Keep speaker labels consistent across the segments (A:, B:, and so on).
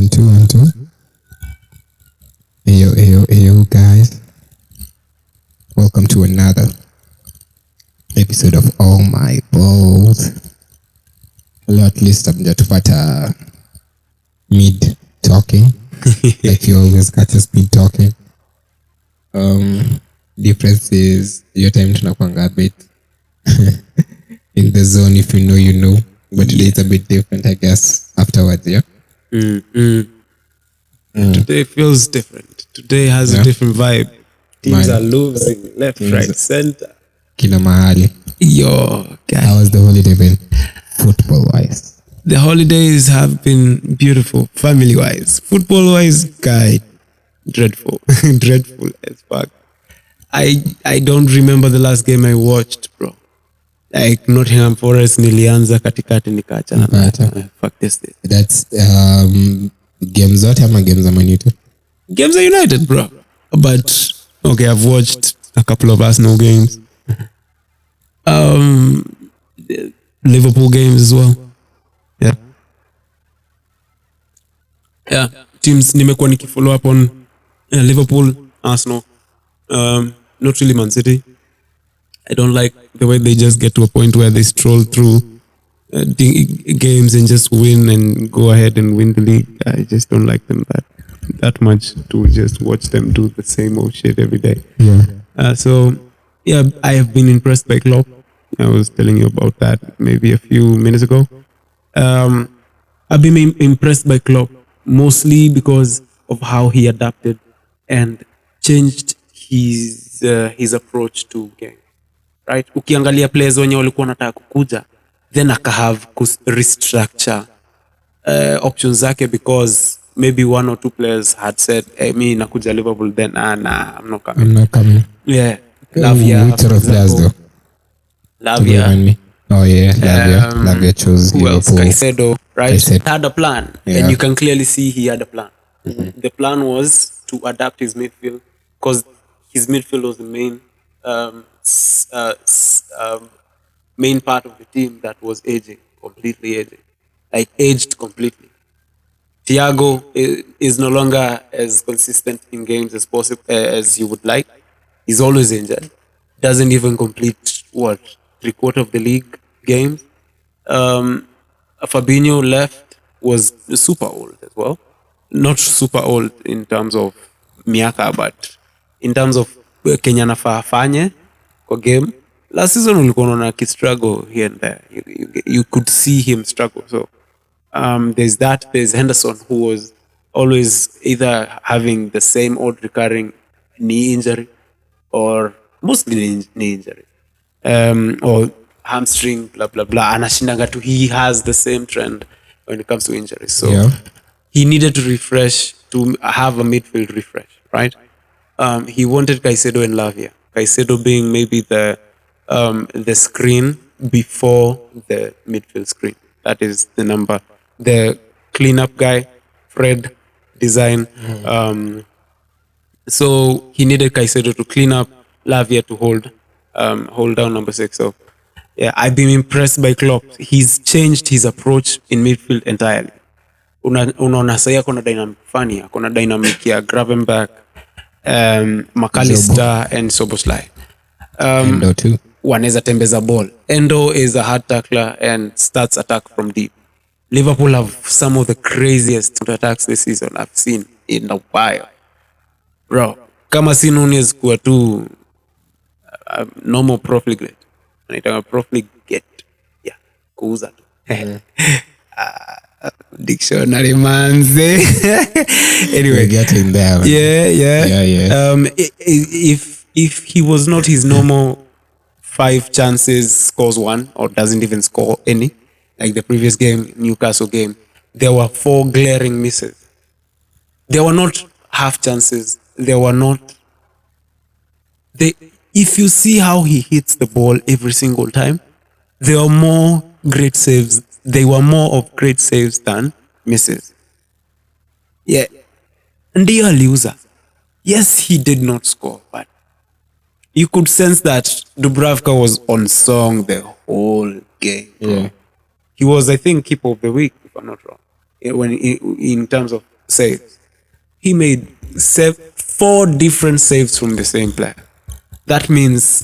A: 1, 2, 1, 2. Ayo, guys. Welcome to another episode of All My Balls. Hello, at least I'm just mid talking. Like you always catch us mid talking. Difference is your time tunakuanga a bit in the zone. If you know, you know. But today it's a bit different, I guess, afterwards, yeah?
B: Today feels different. Today has a different vibe. Teams are losing left, right, center.
A: Kila mahali.
B: Yo, guy.
A: How was the holiday been, football-wise?
B: The holidays have been beautiful, family-wise. Football-wise, guy, dreadful. Dreadful as fuck. I don't remember the last game I watched, bro. Like Nottingham Forest nilianza katikati nikaachana na fuck this.
A: That's games zote ama games za Man United?
B: Games are United, bro. But okay, I've watched a couple of Arsenal games. Liverpool games as well. Yeah. Teams nimekuwa nikifollow up on Liverpool, Arsenal. Not really Man City. I don't like the way they just get to a point where they stroll through games and just win and go ahead and win the league. I just don't like them that much to just watch them do the same old shit every day. So I have been impressed by Klopp. I was telling you about that maybe a few minutes ago. I've been impressed by Klopp mostly because of how he adapted and changed his approach to game. Right? Ukiangalia players wenye walikuwa wanataka kukuja, then akahave restructure options zake because maybe one or two players had said, hey, me nakuja Liverpool, then nah, I'm not coming. Yeah. Lavia.
A: Which sort of players though?
B: Lavia.
A: Oh yeah, Lavia chose Liverpool.
B: Caicedo, right?
A: Caicedo.
B: Had a plan, and you can clearly see he had a plan. The plan was to adapt his midfield because his midfield was the main part of the team that was completely aged completely. Thiago is no longer as consistent in games as possible as you would like. He's always injured. Doesn't even complete 3/4 of the league games. Fabinho left was super old as well. Not super old in terms of miaka, but in terms of Kenya nafaa afanye kwa game. Last season ulikuwa unaona struggle here and there. You could see him struggle. So there's that. There's Henderson, who was always either having the same old recurring knee injury or mostly knee injury or hamstring, blah blah blah. Anashindanga tu. He has the same trend when it comes to injuries. So he needed to refresh, to have a midfield refresh, right? He wanted Caicedo and Lavia. Caicedo being maybe the screen before the midfield screen. That is the number. The cleanup guy, Fred, design. So he needed Caicedo to clean up, Lavia to hold down number 6. So yeah, I've been impressed by Klopp. He's changed his approach in midfield entirely. Unaona sasa kuna dynamic funny, kuna dynamic ya Gravenberch, McAllister and Szoboszlai.
A: Endo too.
B: Wanaweza tembeza ball. Endo is a hard tackler and starts attack from deep. Liverpool have some of the craziest attacks this season I've seen in a while. Bro, kama si Nunez kuwa tu normal profligate. Anaitanga profligate. Yeah, kuuza tu. Dictionary manze. Anyway,
A: we're getting there. Man.
B: Yeah. If he was not his normal 5 chances, scores 1 or doesn't even score any, like the previous game, Newcastle game, there were 4 glaring misses. There were not half chances. There were not. If you see how he hits the ball every single time, there are more great saves. They were more of great saves than misses. Yeah. Ndiyo aliuza. Yes, he did not score, but you could sense that Dubravka was on song the whole game. Yeah. He was, I think, keeper of the week, if I'm not wrong. When in terms of saves. He made 4 different saves from the same player. That means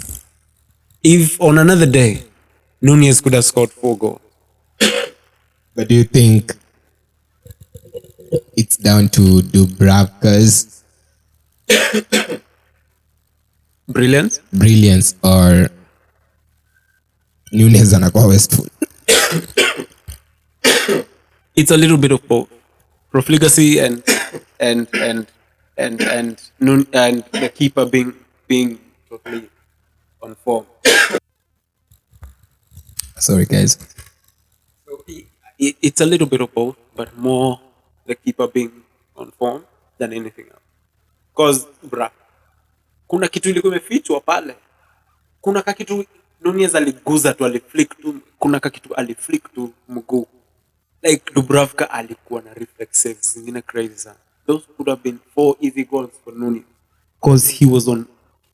B: if on another day, Nunez could have scored 4 goals.
A: But do you think it's down to Dubravka's
B: brilliance
A: or Nunez anakuwa wasteful?
B: It's a little bit of both. Profligacy and the keeper being totally on form.
A: Sorry, guys.
B: So it's a little bit of both, but more the keeper being on form than anything else. Because kuna kitu ilikuwa imefichwa pale. Kuna kakitu Nunez aliguza tu, aliflick tu, kuna kakitu aliflick tu mguu. Like Dubravka alikuwa na reflex saves zingine crazy sana. Those could have been 4 easy goals for Nunez because he was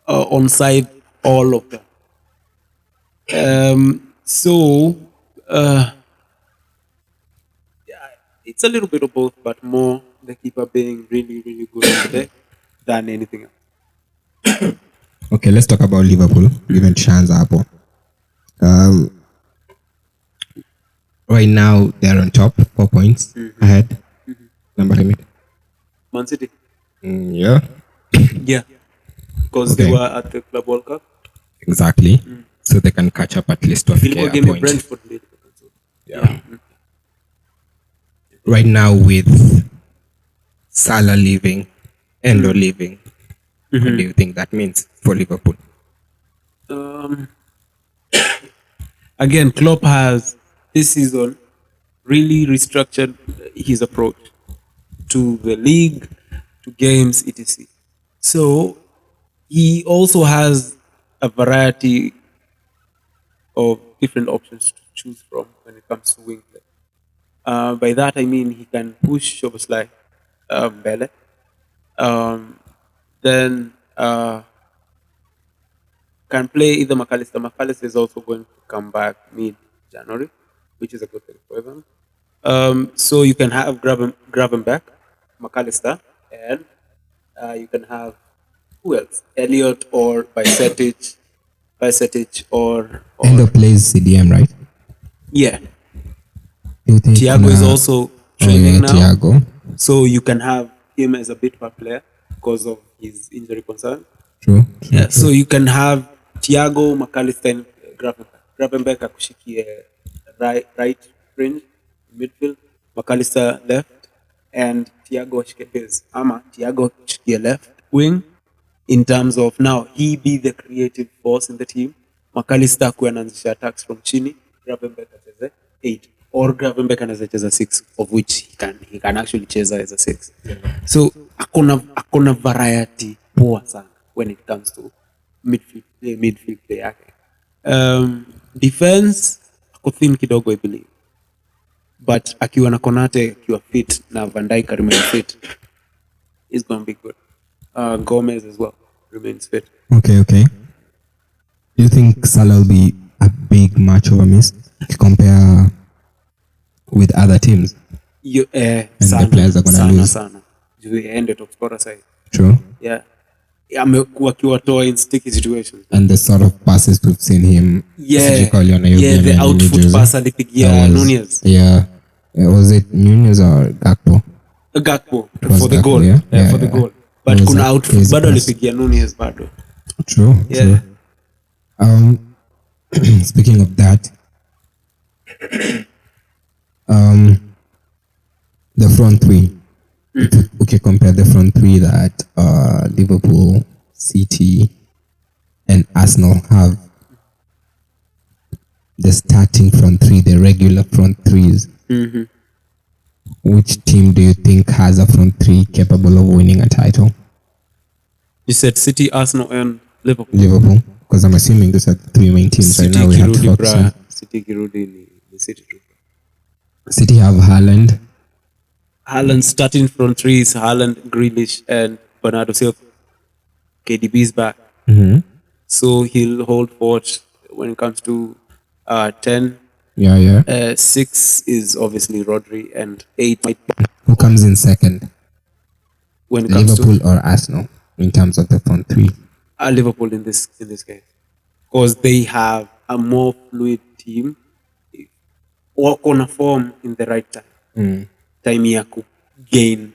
B: on side all of them. Yeah, it's a little bit of both, but more the keeper being really, really good today than anything else.
A: Okay, let's talk about Liverpool. Given chance hapo. Right now they're on top, 4 points ahead. Number limit.
B: Man City.
A: Yeah.
B: Yeah. Because they were at the Club World Cup.
A: Exactly. So they can catch up at least to a point.
B: Brentford.
A: Yeah. Right now with Salah leaving, Endo leaving, what do you think that means for Liverpool?
B: Again, Klopp has this season really restructured his approach to the league, to games, etc. So he also has a variety of different options to choose from when it comes to wing play. By that I mean he can push Szoboszlai Mbele. Then can play either McAllister. McAllister is also going to come back mid-January, which is a good thing for them. So you can have Gravenberch, McAllister, and you can have who else? Elliott or Bajcetic or
A: Endo plays CDM, right?
B: Yeah.
A: Thiago
B: is also training now.
A: Thiago.
B: So you can have him as a bit part player because of his injury concern.
A: True.
B: So you can have Thiago, McAllister, and Gravenberch akushikie right fringe, midfield, McAllister left, and Thiago ashike base. Ama Thiago ashikie left wing in terms of now he be the creative force in the team. McAllister akuwe anaanzisha attacks from chini, Gravenberch acheze 8 or Gravenberch anaweza cheza 6, of which he can actually cheza as a 6. So akona variety poa sana when it comes to midfield play yake. Defense ako thin kidogo I believe, but akiwa na Konate akiwa fit na Van Dijk remain fit, is going to be good. Gomez as well remains fit.
A: Okay. Do you think Salah will be a big match of a miss compare with other teams?
B: And
A: the players are going to lose.
B: Sana. Juu ende top scorer side.
A: True.
B: Yeah. Amekuwa akiwatoa in sticky situations.
A: And the sort of passes we've seen him
B: the outfoot pass alipigia Nunez.
A: Yeah. Was it Nunez or Gakpo?
B: Gakpo for the goal.
A: Yeah,
B: for the goal. But kuna outfoot bado alipigia Nunez bado.
A: True. Speaking of that, the front three. Okay, compare the front three that Liverpool, City, and Arsenal have. The starting front three, the regular front threes. Which team do you think has a front three capable of winning a title?
B: You said City, Arsenal, and Liverpool.
A: Liverpool, because I'm assuming those are the 3 main teams right now. We have to focus on.
B: City Kirudi, the City.
A: City have Haaland.
B: Haaland starting front three is Haaland, Grealish, and Bernardo Silva. KDB is back, so he'll hold forth when it comes to 10. 6 is obviously Rodri, and 8 might be.
A: Who comes in second?
B: when it comes
A: Liverpool or Arsenal in terms of the front three?
B: to Liverpool in this case, because they have a more fluid team, work on a form in the right time. Time ya gain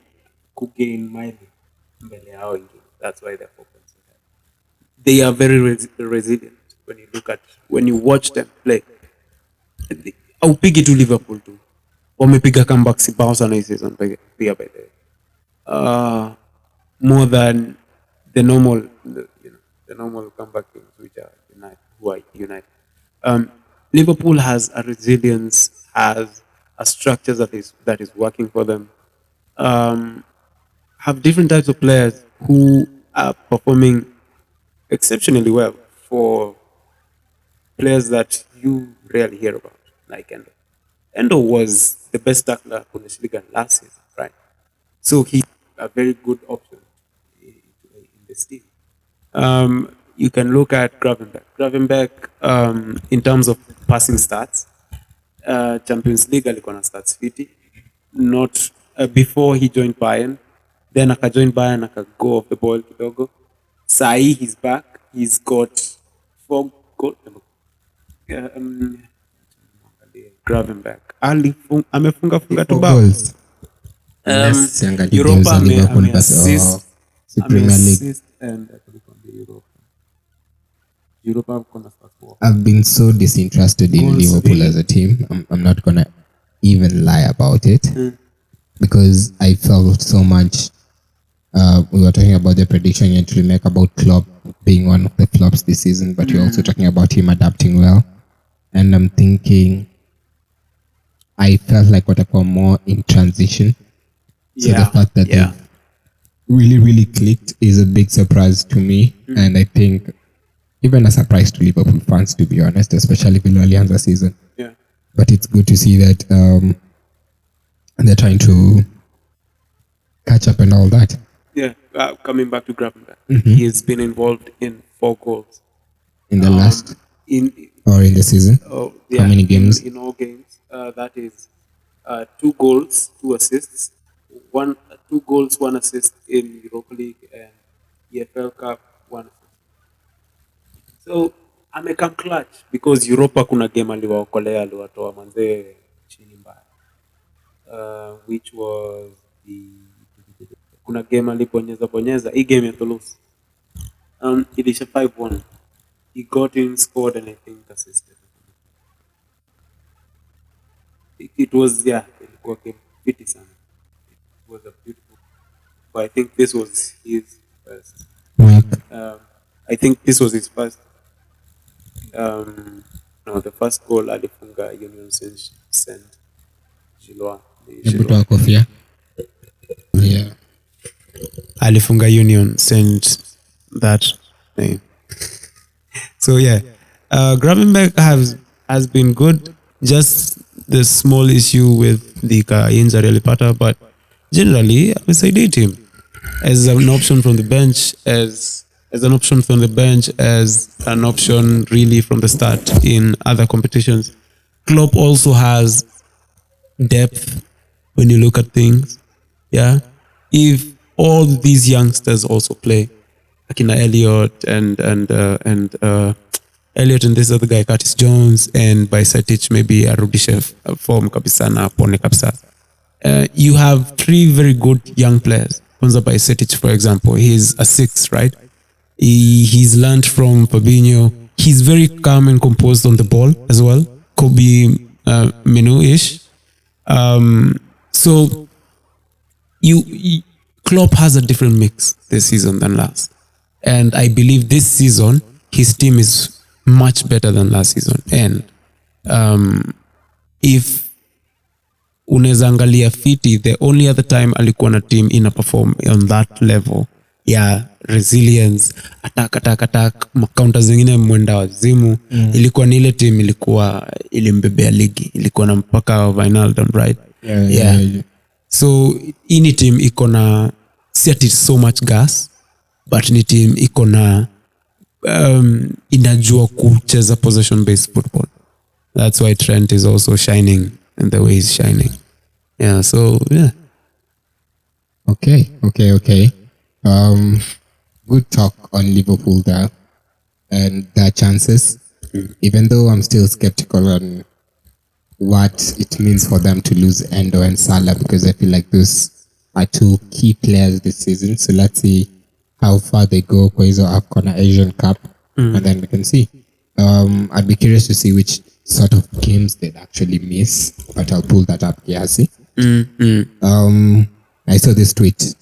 B: mileage mbele yao ingine. That's why they're 4 points ahead. They are very resilient when you watch them play. Aupigi tu Liverpool tu. Wamepiga comeback sibao sana hii season pia by the way. More than the normal comeback teams which are United. Liverpool has a resilience, has a structure that is working for them. Have different types of players who are performing exceptionally well for players that you rarely hear about, like Endo. Endo was the best tackler Bundesliga last season, right? So he's a very good option in this team. You can look at Gravenberch. In terms of passing stats, Champions League alikuwa na stats fiti. Not before he joined Bayern. Then akajoin Bayern, go off the ball kidogo. Sai, he's back. He's got 4 goals. Gravenberch amefunga tu bao. Europa ameassist and Europa
A: I've been so disinterested in Liverpool as a team. I'm not gonna even lie about it because I felt so much. We were talking about the prediction you actually make about Klopp being one of the flops this season, but you're also talking about him adapting well. And I'm thinking, I felt like what I call more in transition. So the fact that they really, really clicked is a big surprise to me. And I think even a surprise to Liverpool fans, to be honest, especially with the Allianz season.
B: Yeah.
A: But it's good to see that they're trying to catch up and all that.
B: Yeah, coming back to Gravenberch, he has been involved in 4 goals.
A: In the last? In the season?
B: Oh, yeah,
A: how many games?
B: In all games. That is 2 goals, 2 assists. 2 goals, 1 assist in Europa League and EFL Cup, 1 assist. So, amekam clutch because Europa kuna game aliwaokolea aliwatoa manze chini mbaya. Which was kuna game alibonyeza hii game ya Toulouse. Ilisha 5-1. He got in, scored, and I think assisted. It was ilikuwa game fiti sana. It was a beautiful. But I think this was his first. I think this was his first. The first goal alifunga Union Saint Gillois.
A: Yeah.
B: Alifunga Union Saint that name. So Gravenberch has been good. Just the small issue with the injury alipata, but generally I would say date him as an option from the bench, as an option from the bench, as an option really from the start in other competitions. Klopp also has depth when you look at things. Yeah, if all these youngsters also play, Akina Elliott and Elliott and this other guy Curtis Jones, and by Satic maybe arudishe form kabisa na pone kabisa. You have 3 very good young players. Kwanza by Satic, for example, he's a 6, right? He's learned from Fabinho. He's very calm and composed on the ball as well. Kobe Menu-ish. So Klopp has a different mix this season than last. And I believe this season, his team is much better than last season. And if unaweza angalia fiti, the only other time alikuwa na team ina perform on that level, resilience, attack, counter zingine mwenda wazimu, ilikuwa ni ile team ilikuwa ilimbebea ligi, ilikuwa na mpaka Wijnaldum, right? Yeah. So ini team iko na set it so much gas, but ni team iko na inajua kucheza possession based football. That's why Trent is also shining in the way he's shining. Yeah, so
A: Okay. Good talk on Liverpool there and their chances. Even though I'm still skeptical on what it means for them to lose Endo and Salah, because I feel like those are two key players this season. So let's see how far they go for his AFCON Asian Cup, and then we can see. I'd be curious to see which sort of games they'd actually miss, but I'll pull that up, Kiasi. I saw this tweet.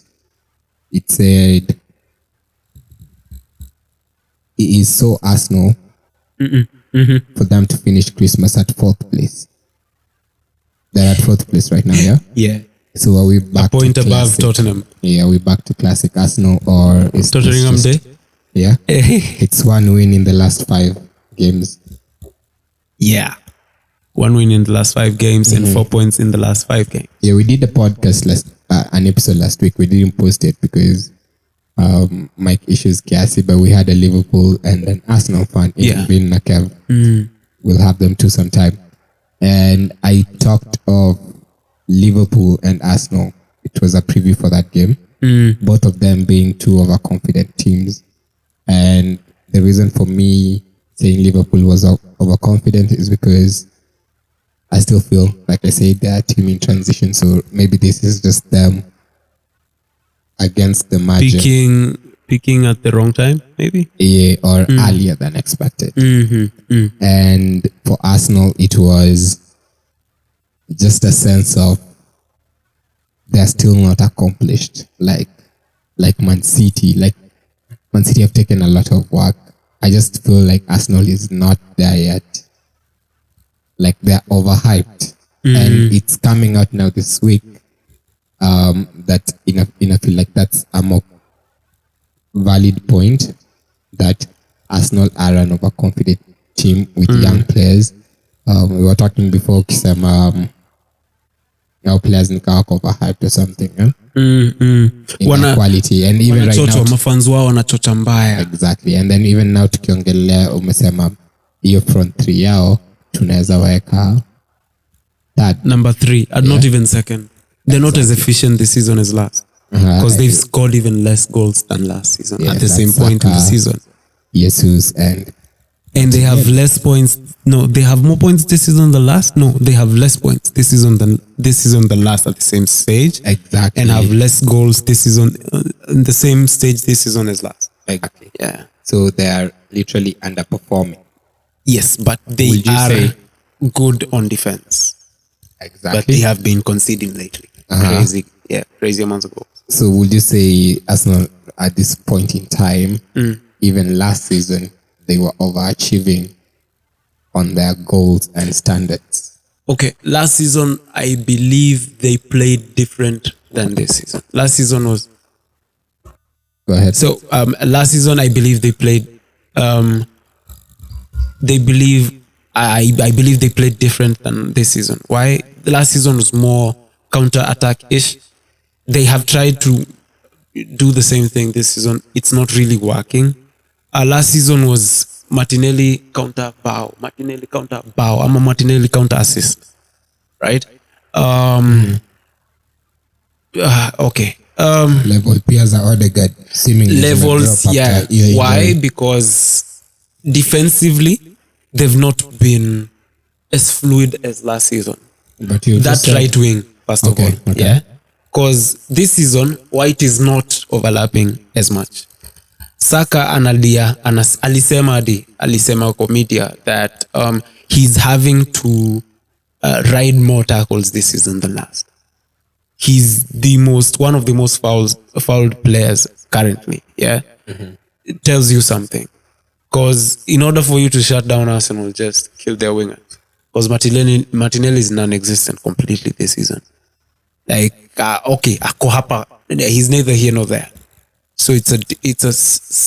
A: It said, it is so Arsenal for them to finish Christmas at 4th place. They're at 4th place right now, yeah?
B: Yeah.
A: So are we back
B: A point
A: to
B: above
A: classic?
B: Tottenham.
A: Yeah, are we back to classic Arsenal, or is
B: Tottenham
A: this just,
B: Day?
A: yeah? It's 1 win in the last 5 games.
B: Yeah. 1 win in the last 5 games and 4 points in the last 5 games.
A: Yeah, we did a podcast an episode last week. We didn't post it because mic issues, Kiasi, but we had a Liverpool and an Arsenal fan in Bin Nakev. We'll have them too sometime. And I talked of Liverpool and Arsenal. It was a preview for that game. Both of them being two overconfident teams. And the reason for me saying Liverpool was overconfident is because I still feel, like I said, they're a team in transition. So maybe this is just them against the margin.
B: Peaking at the wrong time, maybe?
A: Yeah, or earlier than expected. And for Arsenal, it was just a sense of they're still not accomplished. Like Man City. Like Man City have taken a lot of work. I just feel like Arsenal is not there yet. Like they're overhyped. And it's coming out now this week that I feel like that's a more valid point that Arsenal are an overconfident team with young players. We were talking before our players in Kawak overhyped or something, quality, and even right now
B: mafans wao wanachocha mbaya.
A: Exactly, and then even now tukiongelea umesema hiyo front 3 yao tunaweza weka third,
B: number 3 and not even second. They're not as efficient this season as last. Because they've scored even less goals than last season at the same point in the season.
A: Jesus and
B: they have less points. No, they have more points this season than last. No, they have less points this season than last at the same stage.
A: Exactly.
B: And have less goals this season in the same stage this season as last.
A: Exactly.
B: Yeah.
A: So they are literally underperforming.
B: Yes, but they are good on defense.
A: Exactly.
B: But they have been conceding lately. Crazy amounts of goals.
A: So would you say Arsenal at this point in time, even last season, they were overachieving on their goals and standards?
B: Okay, last season, I believe they played different than this season. Last season was...
A: Go ahead.
B: So, last season, I believe they played... I believe they played different than this season. Why? The last season was more counter-attack-ish. They have tried to do the same thing this season. It's not really working. Last season was Martinelli counter bow, Martinelli counter bow. I'm a Martinelli counter assist, right? Okay.
A: Level peers are Odegaard seemingly
B: levels, yeah. Why? Because defensively, they've not been as fluid as last season.
A: But you
B: that right wing, first of all, yeah. Because this season, White is not overlapping as much. Saka analia alisema kwa media that he's having to ride more tackles this season than last. He's one of the most fouled players currently. Yeah, It tells you something. Because in order for you to shut down Arsenal, just kill their wingers. Because Martinelli is non-existent completely this season. Like ako hapa, he's neither here nor there. So it's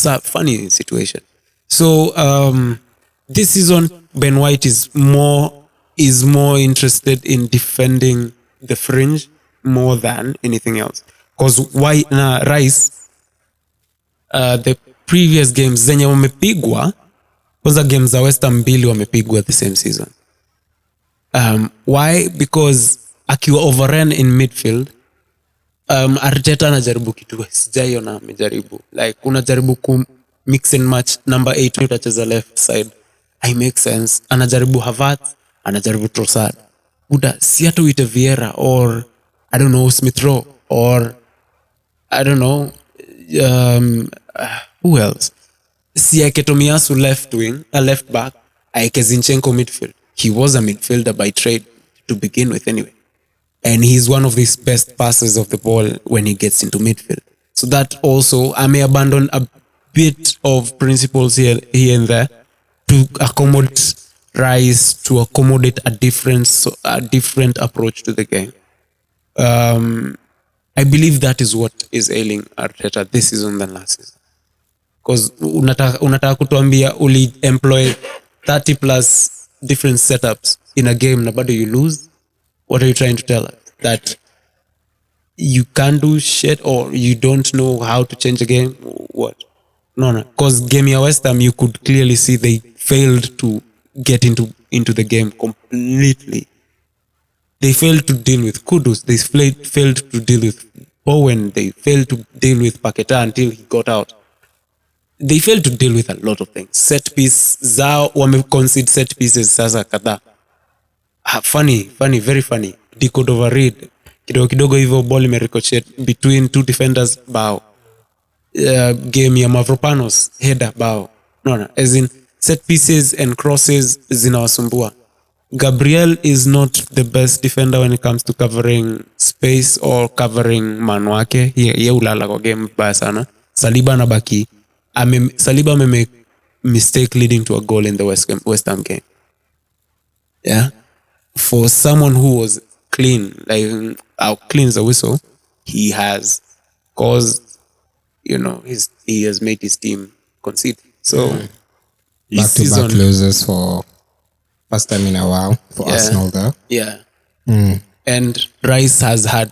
B: a funny situation. So this season, Ben White is more interested in defending the fringe more than anything else. Because Rice, the previous games zenye wamepigwa, kwanza games za West Ham mbili wamepigwa the same season. Why? Because akiwa overrun in midfield, Arteta anajaribu kitu sijaiona amejaribu. Like unajaribu ku mix and match number 8 utacheza left side. I make sense. Anajaribu Havertz, anajaribu Trossard. Buda si hata uite Vieira or I don't know Smith Rowe or I don't know who else. Si aike Tomiyasu left wing, a left back, aike Zinchenko midfield. He was a midfielder by trade to begin with anyway. And he's one of his best passers of the ball when he gets into midfield. So that also, I may abandon a bit of principles here and there to accommodate Rice, to accommodate a different approach to the game. I believe that is what is ailing Arteta this season than last season. Because unataka kutuambia uli employ 30 plus different setups in a game na bado you lose. What are you trying to tell us? That you can't do shit or you don't know how to change a game? What? No. Because game ya West Ham, you could clearly see they failed to get into the game completely. They failed to deal with Kudus. They failed to deal with Bowen. They failed to deal with Paqueta until he got out. They failed to deal with a lot of things. Set piece zao wame concede set pieces sasa kadhaa. Funny, very funny. They could overread. Kidogo hivyo ball imericochet between two defenders bao. Game ya Mavropanos header bao. No, as in set pieces and crosses zinawasumbua. Gabriel is not the best defender when it comes to covering space or covering man wake. Ye ulala kwa game baya sana. Saliba anabaki. Saliba make mistake leading to a goal in the West Ham game. Yeah. For someone who was clean, like clean as a whistle, he has caused, he has made his team concede. So
A: back-to-back losers for first time in a while for Arsenal though.
B: Yeah. And Rice has had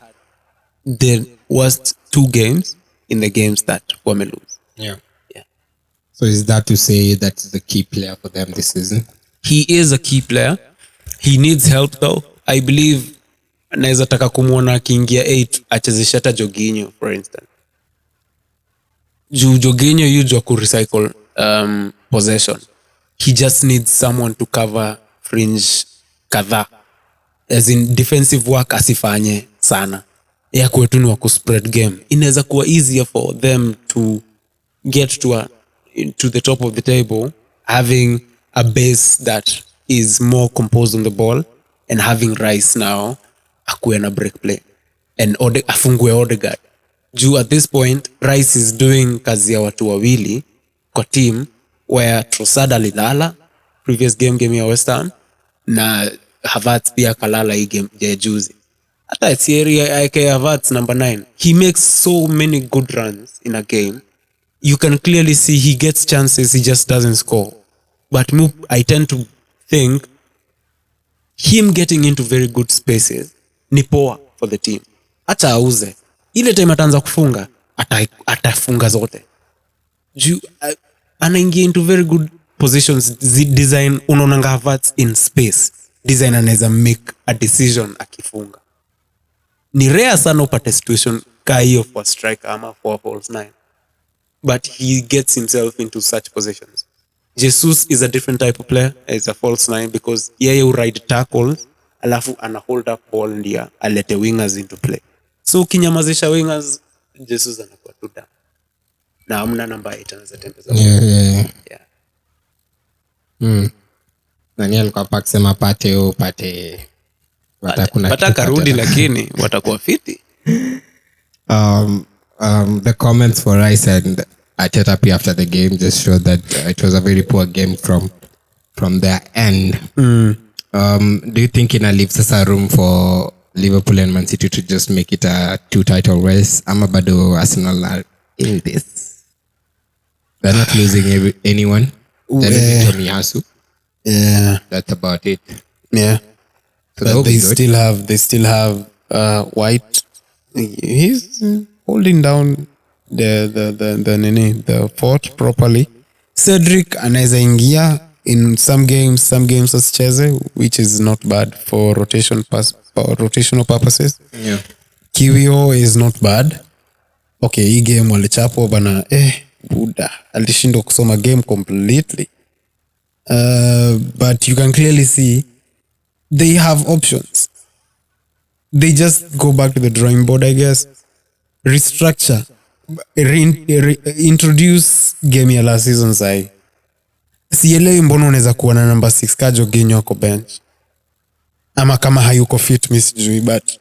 B: the worst 2 games in the games that Wame lose.
A: Yeah. So is that to say that's the key player for them this season?
B: He is a key player. He needs help though. I believe naweza taka kumuona akiingia 8 achezesha hata Jorginho for instance. Jorginho yujua ku recycle possession. He just needs someone to cover fringe kadhaa. As in defensive work asifanye sana. Ya kwetu ni wa spread game. Inaweza kuwa easier for them to get to the top of the table having a base that is more composed on the ball and having Rice now akuwe na break play and afungue Odegaard. At this point Rice is doing kazi ya watu wawili kwa team where Trossard alilala previous game ya West Ham na Havertz pia kalala hii game ya juzi. Hata Thierry Havertz number 9, he makes so many good runs in a game. You can clearly see he gets chances, he just doesn't score. But I tend to think him getting into very good spaces ni poa for the team. Hata auze. Ile time ataanza kufunga, atafunga zote. Anaingia into very good positions. Design unaonanga Havertz in space. Design anaweza make a decision akifunga. Ni rare sana upate situation ka hiyo for striker ama for false 9. But he gets himself into such positions. Jesus is a different type of player as a false 9 because yeye uride tackles alafu ana hold up ball ndia alete wingers into play. So kinyamazisha wingers Jesus anakuwa tu down. Na hamna namba 8 anaweza tembeza.
A: Yeah. Nani alikuwa pakisema pate
B: wataka rudi lakini watakuwa fiti.
A: The comments for Rice and Arteta after the game just showed that it was a very poor game from their end. Do you think ina leave sasa room for Liverpool and Man City to just make it a 2 title race? Ama bado Arsenal are in this. They're not losing anyone. They're losing Tomiyasu.
B: Yeah.
A: That's about it.
B: Yeah.
A: So
B: but they still have White. He's holding down the fort properly. Cedric anaweza ingia in some games asicheze, which is not bad for rotational purposes.
A: Yeah.
B: Kiwio is not bad. Okay, hii game walichapo bana buda alishindwa kusoma game completely. But you can clearly see they have options. They just go back to the drawing board, I guess. Restructure. Introduce game ya last season sai. Sielewi mbona unaweza kuwa na number 6 Kajo Ginyo ako bench. Ama kama hayuko fit mi sijui, but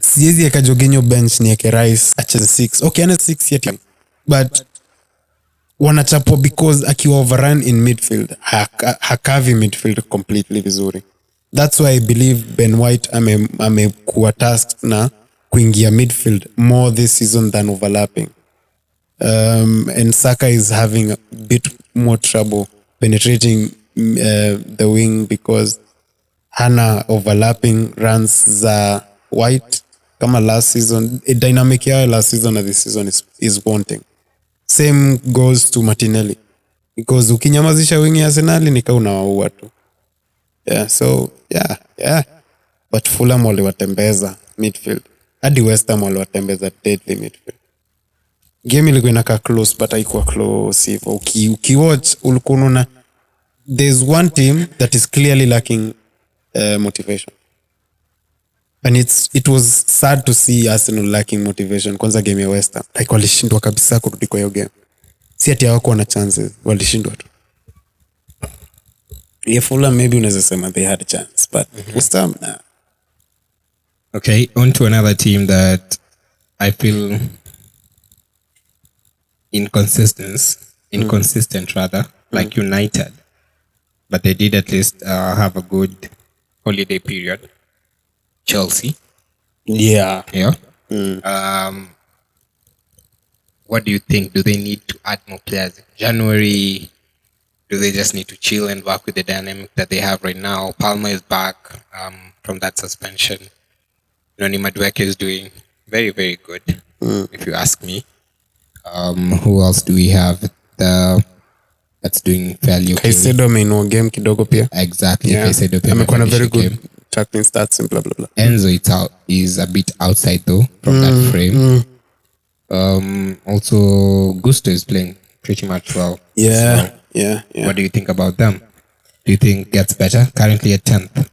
B: siezi ya Kajo Ginyo bench ni yake Rice acheze 6. Okay, ana 6 yet. But wanachapwa because akiwa overrun in midfield. Hakavi midfield completely vizuri. That's why I believe Ben White amekuwa tasked na kuingia midfield more this season than overlapping. And Saka is having a bit more trouble penetrating the wing because hana overlapping runs za White kama last season. A dynamic ya last season and this season is wanting. Same goes to Martinelli because ukinyamazisha wing ya Arsenal nika unawaua tu. Yeah, so yeah. But Fulham waliwatembeza midfield. Hadi West Ham waliwatembeza deadly midfield. Game ilikuwa inakaa close but haikuwa close hivyo. Ukiwatch ulikuwa unaona there's one team that is clearly lacking motivation. And it was sad to see Arsenal lacking motivation kwanza game ya West Ham. Like walishindwa kabisa kurudi kwa hiyo game. Si ati hawakuwa na chances, walishindwa tu. Yeah, Fulham maybe unaweza sema they had a chance, but West Ham nah.
A: Okay, on to another team that I feel inconsistent rather, like United. But they did at least have a good holiday period. Chelsea.
B: Yeah.
A: What do you think? Do they need to add more players in January? Do they just need to chill and work with the dynamic that they have right now? Palmer is back from that suspension. Noni Madueke is doing very, very good, if you ask me. Who else do we have that's doing fairly okay?
B: Caicedo ameinua game kidogo pia.
A: Exactly. Yeah. Caicedo pia
B: amekuwa na very good tackling stats and blah blah blah.
A: Enzo is a bit outside though from that frame. Also Gusto is playing pretty much well.
B: Yeah.
A: So, what do you think about them? Do you think gets better? Currently at 10th.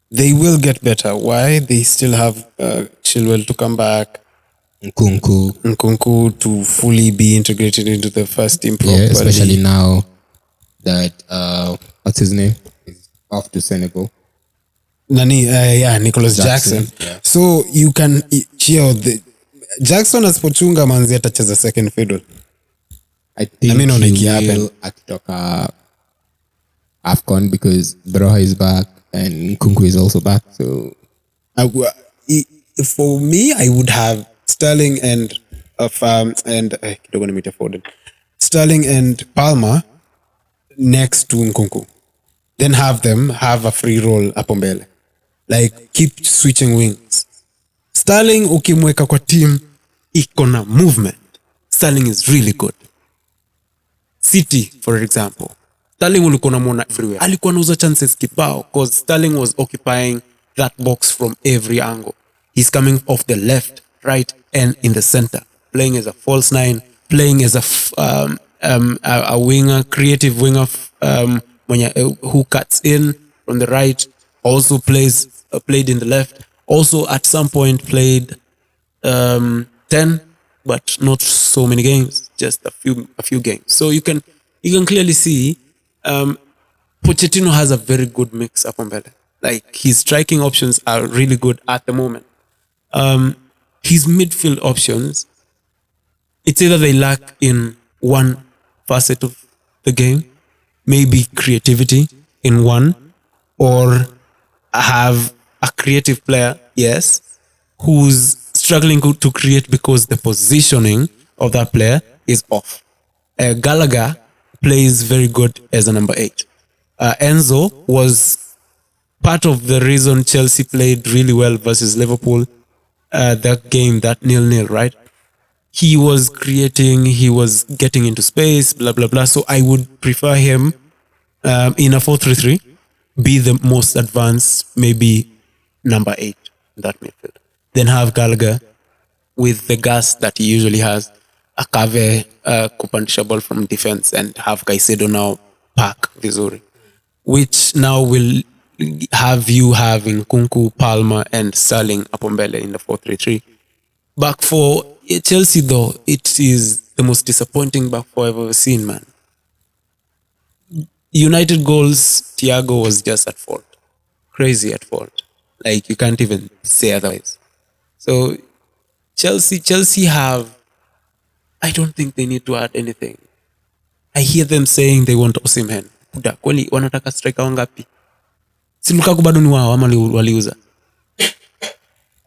B: They will get better. Why? They still have Chilwell to come back. Nkunku to fully be integrated into the first team properly.
A: Yeah, especially now that what's his name is off to Senegal.
B: Nicholas Jackson.
A: Yeah.
B: So you can cheer the Jackson asipochunga manzi atacheza second fiddle.
A: I think he will akitoka AFCON because Broha is back and Nkunku is also back. So
B: for me, I would have Sterling and Sterling and Palmer next to Nkunku. Then have them have a free roll hapo mbele. Like keep switching wings. Sterling ukimweka kwa team iko na movement. Sterling is really good. City for example. Sterling ulikuwa unamuona everywhere. Alikuwa anauza chances kibao because Sterling was occupying that box from every angle. He's coming off the left, right, and in the center, playing as a false nine, playing as a winger, creative winger, who cuts in from the right, also played in the left, also at some point played 10, but not so many games, just a few games. So you can clearly see Pochettino has a very good mix up on Bele. Like his striking options are really good at the moment. His midfield options, it's either they lack in one facet of the game, maybe creativity in one, or have a creative player, yes, who's struggling to create because the positioning of that player is off. Gallagher plays very good as a number 8. Enzo was part of the reason Chelsea played really well versus Liverpool. That game, that 0-0, right? He was creating, he was getting into space, blah, blah, blah. So I would prefer him in a 4-3-3, be the most advanced, maybe number 8 in that midfield. Then have Gallagher with the gas that he usually has, akave kupandisha ball from defense and have Caicedo now pack vizuri, which now will have you having Kunku, Palmer and Sterling Apombele in the 4-3-3. Back for Chelsea though, it is the most disappointing back four I've ever seen, man. United goals, Thiago was just at fault. Crazy at fault. Like, you can't even say otherwise. So Chelsea have, I don't think they need to add anything. I hear them saying they want Osimhen. Kwani wanataka striker wangapi? Si Lukaku bado ni wao ama waliuza?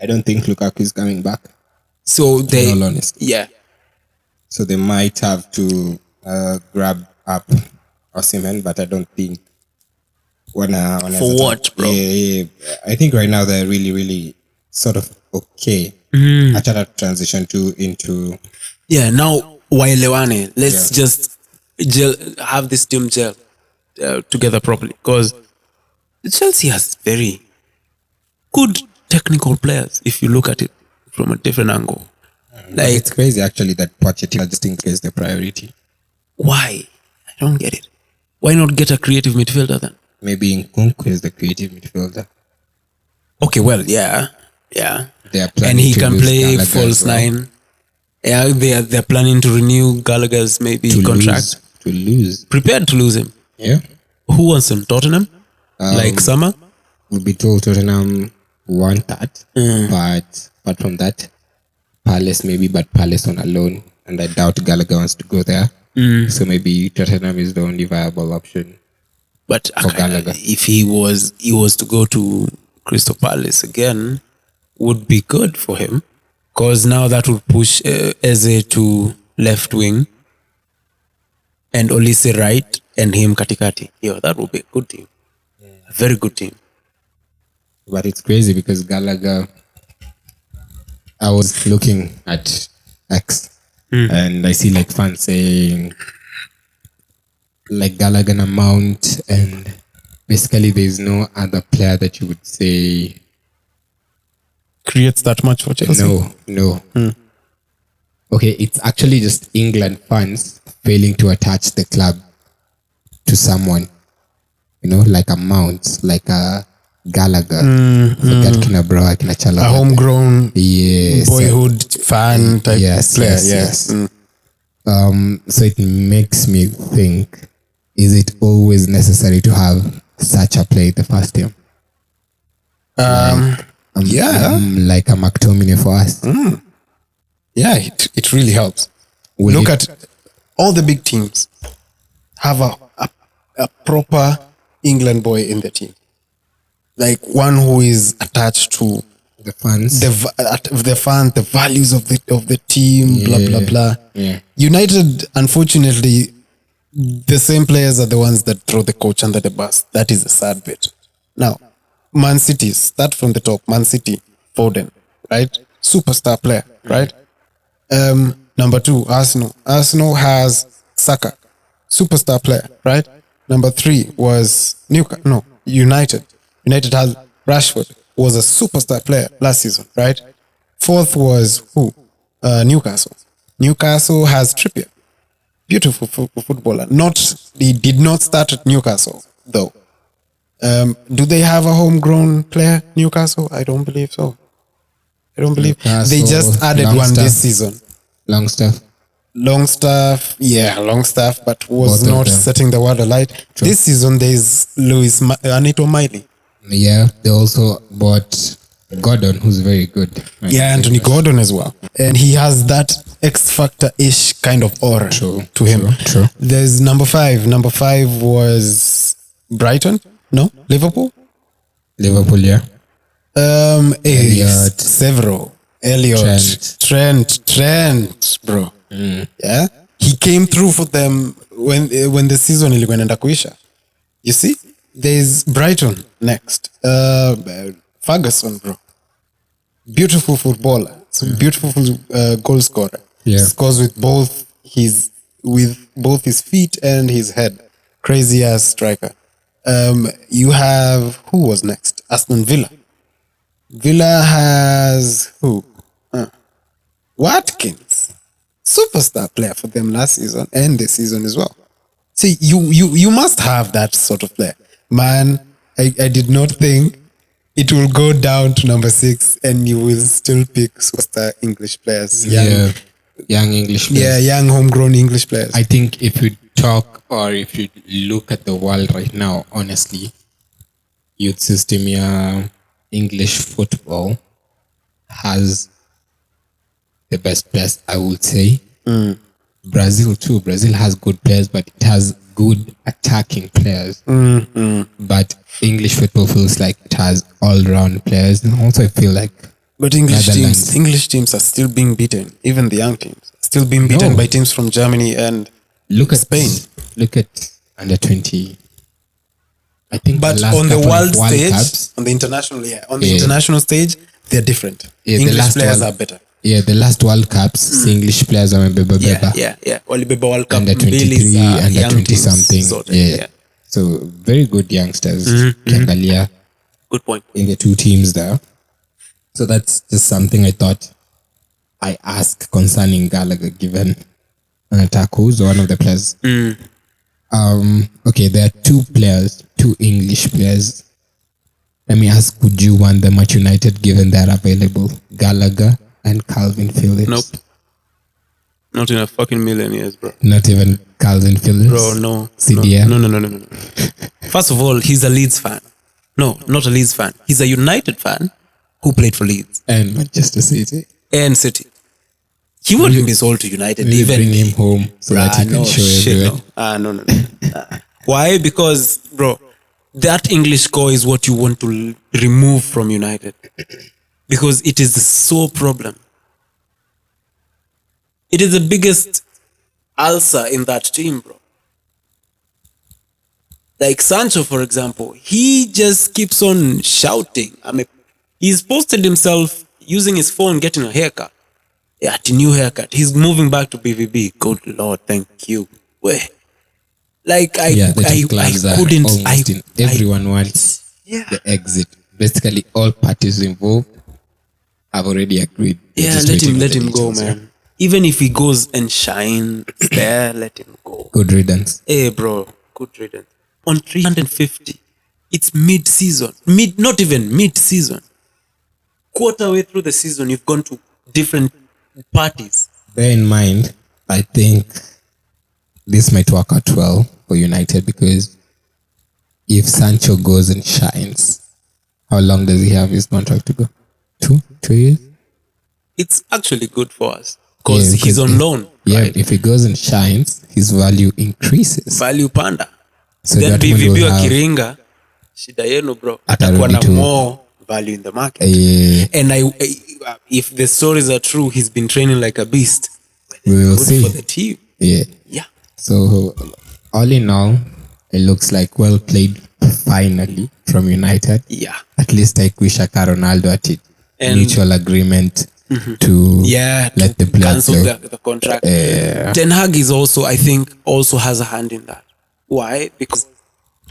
A: I don't think Lukaku is coming back.
B: So they,
A: in all honesty.
B: Yeah.
A: So they might have to grab up Osimhen, but I don't think wanna
B: For what, bro?
A: Yeah. I think right now they're really, really sort of okay. I try to transition into.
B: Yeah, now waelewane. Let's just have this team gel together properly, because Chelsea has very good technical players if you look at it from a different angle.
A: Like, it's crazy actually that Pochettino just is the priority.
B: Why? I don't get it. Why not get a creative midfielder then?
A: Maybe Nkunku is the creative midfielder.
B: Okay, well, yeah.
A: They are
B: And he can play
A: Gallagher
B: false
A: well.
B: nine. Yeah, they're planning to renew Gallagher's maybe contract.
A: To lose.
B: Prepared to lose him.
A: Yeah.
B: Who wants him? Tottenham? Like Summer?
A: We'll be told Tottenham want that. But apart from that, Palace maybe, but Palace on a loan. And I doubt Gallagher wants to go there. So maybe Tottenham is the only viable option.
B: But
A: for Gallagher.
B: If he was to go to Crystal Palace again, would be good for him, because now that would push Eze to left wing and Olise right and him katikati. Yo, that would be a good team. A very good team.
A: But it's crazy because Gallagher, I was looking at X and I see like fans saying like Gallagher and Mount, and basically there's no other player that you would say
B: creates that much for Chelsea.
A: No. Okay, it's actually just England fans failing to attach the club to someone, you know, like a Mount, like a Gallagher, forget Kina Brower, Kina Chala,
B: a homegrown boyhood fan type player. Yes.
A: So it makes me think, is it always necessary to have such a player in the first team? Like a McTominay for us.
B: Yeah, it really helps. Look at all the big teams have a proper England boy in the team. Like one who is attached to
A: the fans,
B: the values of the team, blah blah blah.
A: Yeah.
B: United, unfortunately, the same players are the ones that throw the coach under the bus. That is a sad bit. Now, Man City, start from the top. Man City, Foden, right? Superstar player, right? Number 2, Arsenal. Arsenal has Saka, superstar player, right? Number 3 was United. United has Rashford, was a superstar player last season, right? 4th was who? Newcastle. Newcastle has Trippier, beautiful footballer. He did not start at Newcastle though. Do they have a homegrown player, Newcastle? I don't believe so.
A: Newcastle,
B: They just added one this season.
A: Longstaff,
B: but was not setting the world alight. True. This season there's Anito Miley.
A: Yeah, they also bought Gordon, who's very good.
B: Yeah, Anthony Gordon as well. And he has that X Factor-ish kind of aura to him.
A: True.
B: There's number 5. Number 5 was Brighton? No? Liverpool, yeah.
A: Elliot.
B: Several. Elliot. Trent, bro. Yeah? He came through for them when the season ilikuwa kuisha. You see? There's Brighton next. Ferguson, bro. Beautiful footballer. Beautiful goal scorer.
A: Yeah.
B: Scores with both his feet and his head. Crazy ass striker. You have, who was next? Aston Villa. Villa has who?
C: Watkins, superstar player for them last season and this season as well. See, you must have that sort of player. Man, I did not think it will go down to number 6 and you will still pick superstar English players.
A: Young English players.
C: Yeah, young homegrown English players.
A: I think if you talk or if you look at the world right now, honestly, youth system, English football has the best players, I would say. Brazil too. Brazil has good players, but it has good attacking players. But English football feels like it has all-round players, and also I feel like.
C: But English teams are still being beaten. Even the young teams are still being beaten by teams from Germany and Spain.
A: Look at under 20. I think.
C: But on the world stage, Cups, on the international stage, they're different. English players are better.
A: Yeah, the last World Cups, English players are
C: Yeah. World Cup
A: under 23, under 20 something. So very good youngsters. Kiangalia.
C: Good point.
A: In the two teams there. So that's just something I thought I ask concerning Gallagher, given an attack who's one of the players. Okay, there are two English players. Let me ask, would you want them at United given they're available? Gallagher and Kalvin Phillips.
B: Nope. Not in a fucking million years, bro.
A: Not even Kalvin Phillips?
B: Bro, no.
A: CDM?
B: No. First of all, he's a Leeds fan. No, not a Leeds fan. He's a United fan who played for Leeds.
A: And Manchester City.
B: And City. He wouldn't be sold to United.
A: Really even bring him home so that he can show everyone.
B: No. Why? Because, bro, that English core is what you want to remove from United. Because it is the sole problem. It is the biggest ulcer in that team, bro. Like Sancho, for example, he just keeps on shouting. He's posted himself using his phone, getting a haircut. Yeah, a new haircut. He's moving back to BVB. Good Lord, thank you. Where? Like,
A: everyone wants the exit. Basically, all parties involved have already agreed.
B: Yeah, let him go, man. Even if he goes and shines there, let him go.
A: Good riddance.
B: Hey, bro, good riddance. On 350, it's mid-season. Not even mid-season. Quarter way through the season, you've gone to different parties.
A: Bear in mind, I think this might work out well for United because if Sancho goes and shines, how long does he have his contract to go? 2 years?
B: It's actually good for us because he's on loan.
A: Yeah,
B: right?
A: if he goes and shines, his value increases.
B: Value panda.
A: So
B: then BVB wa Kiringa, shida yenu bro, atakuwa na more value in the market. And if the stories are true, he's been training like a beast.
A: We will see.
B: For the team.
A: Yeah. So all in all, it looks like well played finally from United.
B: Yeah.
A: At least I wish Ronaldo at it. Mutual agreement to let the player
B: cancel the contract. Ten Hag is also, I think, also has a hand in that. Why? Because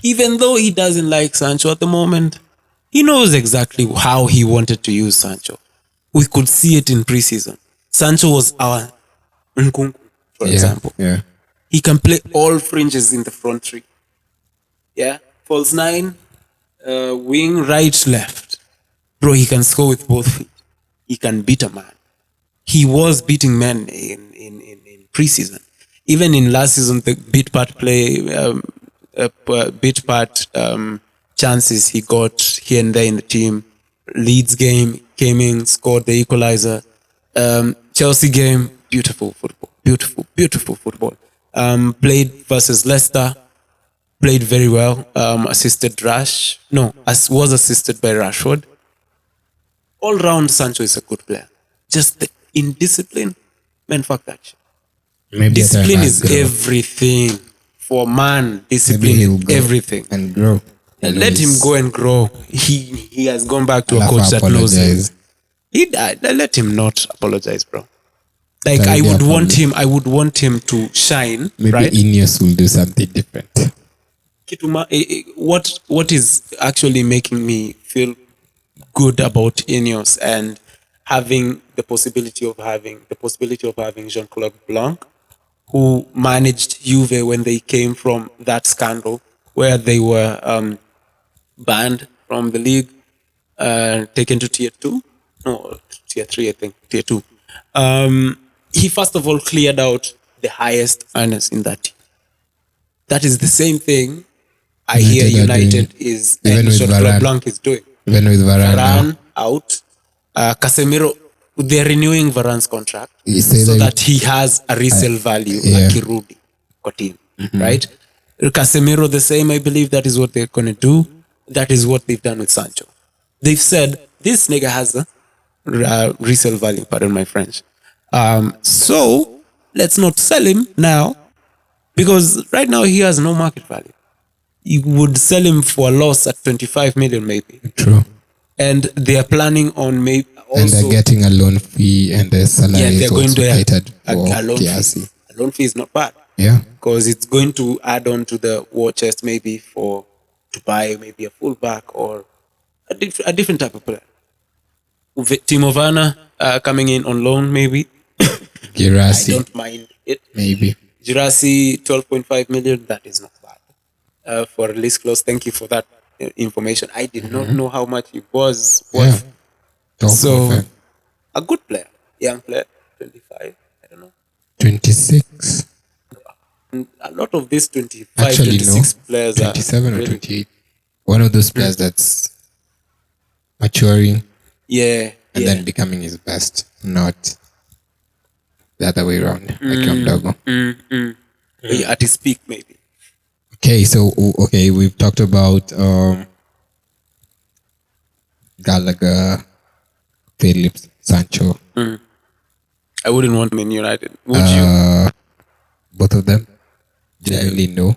B: even though he doesn't like Sancho at the moment, he knows exactly how he wanted to use Sancho. We could see it in preseason. Sancho was our Nkunku, for example.
A: Yeah.
B: He can play all fringes in the front three. Yeah. False 9, wing, right, left. Bro, he can score with both feet. He can beat a man. He was beating men in preseason. Even in last season, the bit part play, chances he got here and there in the team. Leeds game, came in, scored the equalizer. Chelsea game, beautiful football. Beautiful football. Played versus Leicester, played very well. Was assisted by Rashford. All round, Sancho is a good player. Just the indiscipline, man, fuck that shit.
A: Maybe
B: discipline is everything for man. Discipline is everything.
A: And grow.
B: And let him go and grow. He has gone back to a coach that knows him. He died. Let him not apologize, bro. Like I would want him to shine.
A: Maybe
B: right?
A: INEOS will do something different.
B: What is actually making me feel good about INEOS and having the possibility of having Jean-Claude Blanc, who managed Juve when they came from that scandal where they were banned from the league, taken to tier 2, no, tier 3, I think, tier 2. He first of all cleared out the highest earners in that team. That is the same thing I hear United is, and Jean-Claude Blanc is doing.
A: Even with
B: Varane out, Casemiro, they're renewing Varane's contract so that he has a resale value, akirudi kwa team, right? Casemiro the same, I believe that is what they're going to do. That is what they've done with Sancho. They've said, this nigga has a resale value, pardon my French. So, let's not sell him now, because right now he has no market value. You would sell him for a loss at 25 million maybe.
A: True.
B: And they are planning on maybe also...
A: And they're getting a loan fee, and the salary is also catered for
B: a loan
A: PRC.
B: fee. A loan fee is not bad.
A: Yeah.
B: Because it's going to add on to the war chest maybe to buy maybe a fullback or a different type of player. Timo Werner coming in on loan maybe.
A: Girassi.
B: I don't mind it.
A: Maybe.
B: Girassi, 12.5 million, that is not bad. For release clause, thank you for that information. I did not know how much it was worth.
A: Yeah.
B: So, a good player, young player, 25, I don't know.
A: 26.
B: A lot of these 25,
A: Actually,
B: 26 players
A: 27
B: are
A: or 28. One of those players that's maturing and then becoming his best, not the other way around.
B: At his peak, maybe.
A: Okay, so we've talked about Gallagher, Phillips, Sancho.
B: I wouldn't want him in United. Would you?
A: Both of them? Generally, no.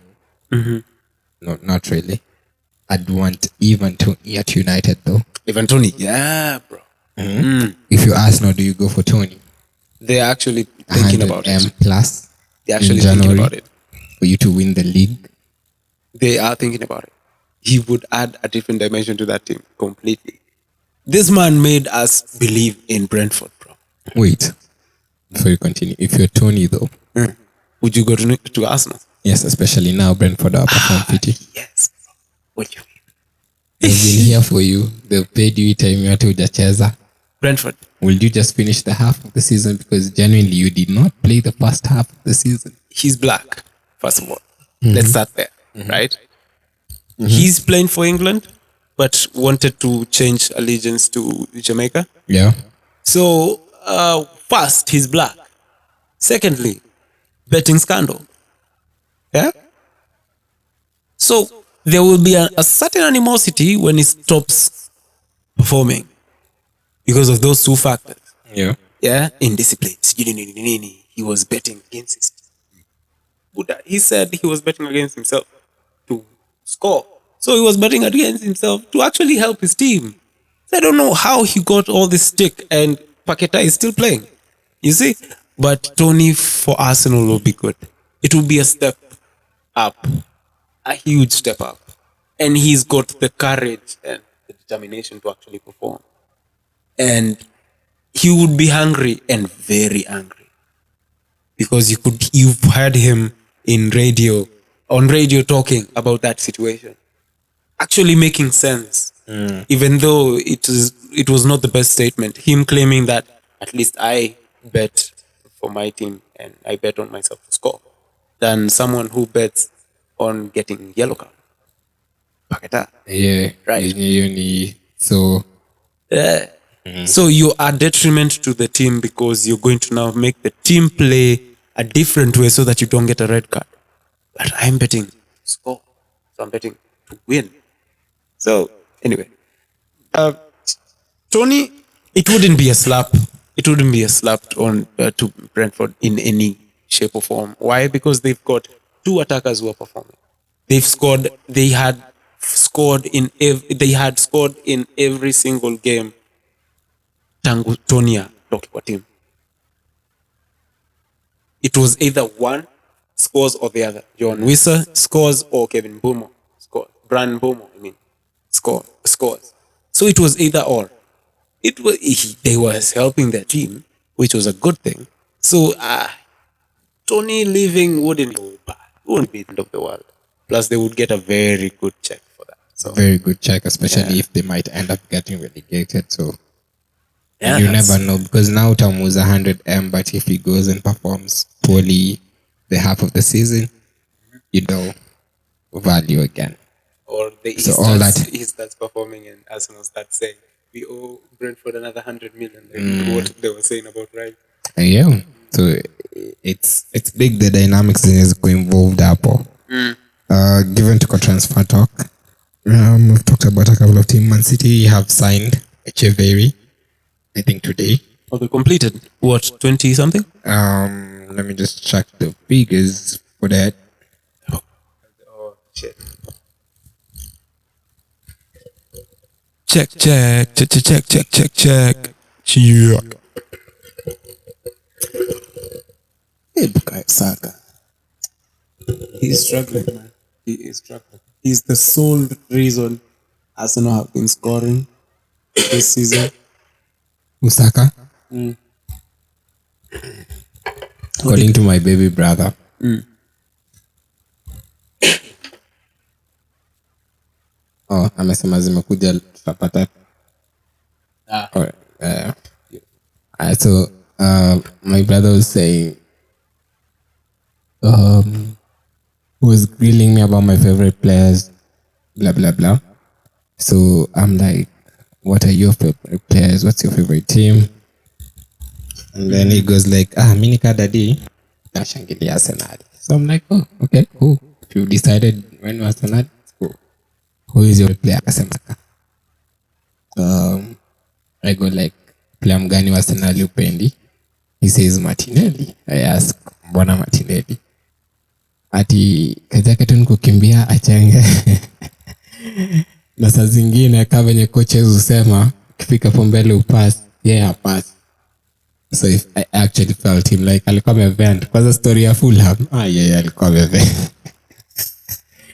A: No, not really. I'd want even Toney at United, though.
B: Even Toney? Yeah, bro.
A: If you ask now, do you go for Toney?
B: They're actually thinking about it.
A: M plus.
B: They're actually thinking about it.
A: For you to win the league.
B: They are thinking about it. He would add a different dimension to that team completely. This man made us believe in Brentford, bro.
A: Wait, before you continue, if you're Toney though,
B: would you go to Arsenal?
A: Yes, especially now Brentford are perform pity.
B: Yes. What do you mean?
A: They've been here for you. They've paid you time yote hujacheza.
B: Brentford.
A: Will you just finish the half of the season? Because genuinely you did not play the first half of the season.
B: He's black, first of all. Let's start there, right? He's playing for England, but wanted to change allegiance to Jamaica.
A: Yeah.
B: So, first, he's black. Secondly, betting scandal. Yeah? So, there will be a certain animosity when he stops performing because of those two factors.
A: Yeah.
B: Yeah? Indiscipline. He was betting against his team. Buddha, he said he was betting against himself to score. So he was betting against himself to actually help his team. So I don't know how he got all this stick, and Paqueta is still playing. You see? But Toney for Arsenal will be good. It will be a step up. A huge step up. And he's got the courage and the determination to actually perform. And he would be hungry and very angry. Because you've heard him on radio talking about that situation. Actually making sense. Even though it was not the best statement. Him claiming that at least I bet for my team and I bet on myself to score than someone who bets on getting yellow card. Paqueta.
A: Yeah.
B: Right.
A: So.
B: So you are detriment to the team because you're going to now make the team play a different way so that you don't get a red card. But I'm betting to score. So I'm betting to win. So anyway, Toney, it wouldn't be a slap. It wouldn't be a slap on to Brentford in any shape or form. Why? Because they've got two attackers who are performing. They had scored in every single game. Tangu Tonya toke kwa team. It was either one scores or the other. John Wissa scores or Kevin Mbeumo scores. Brian Mbeumo, scores. So it was either or. they was helping their team, which was a good thing. So Toney leaving wouldn't be the end of the world. Plus, they would get a very good check for that. So
A: Very good check, especially if they might end up getting relegated. So
B: yeah,
A: you never know, because now Tom was 100M, but if he goes and performs poorly the half of the season, you know, value again.
B: Or he starts performing and Arsenal starts saying, we owe Brentford another 100 million. Like what they were saying about right.
A: Yeah. So it's big, the dynamics is involved hapo. Given to transfer talk, we've talked about a couple of teams. Man City have signed Echeverry, I think today.
B: Oh, they completed what, 20 something?
A: Let me just check the figures for that.
B: Oh shit.
D: Check. Yeah.
C: Hey, Bukayo Saka.
B: He's struggling, man. He is struggling. He's the sole reason Arsenal have been scoring this season.
A: Usaka? According to my baby brother. Oh, amesema zimekuja tutapata. So my brother was saying, was grilling me about my favorite players, blah blah blah. So I'm like, what are your favorite players? What's your favorite team? And then he goes like, Minika Daddy, nashangilia Arsenal. So I'm like, oh, okay, cool. If you decided when you Arsenal, cool. Who is your player? I go like, player mgani wa Arsenal upendi? He says Martinelli. I ask, mbona Martinelli? Ati kazi yake tu ni kukimbia achenge. Na saa zingine kama venye coaches husema ukifika hapo mbele upass, pass. So if I actually felt him like alikuwa amevent. Kwanza story ya Fulham. Alikuwa amevent.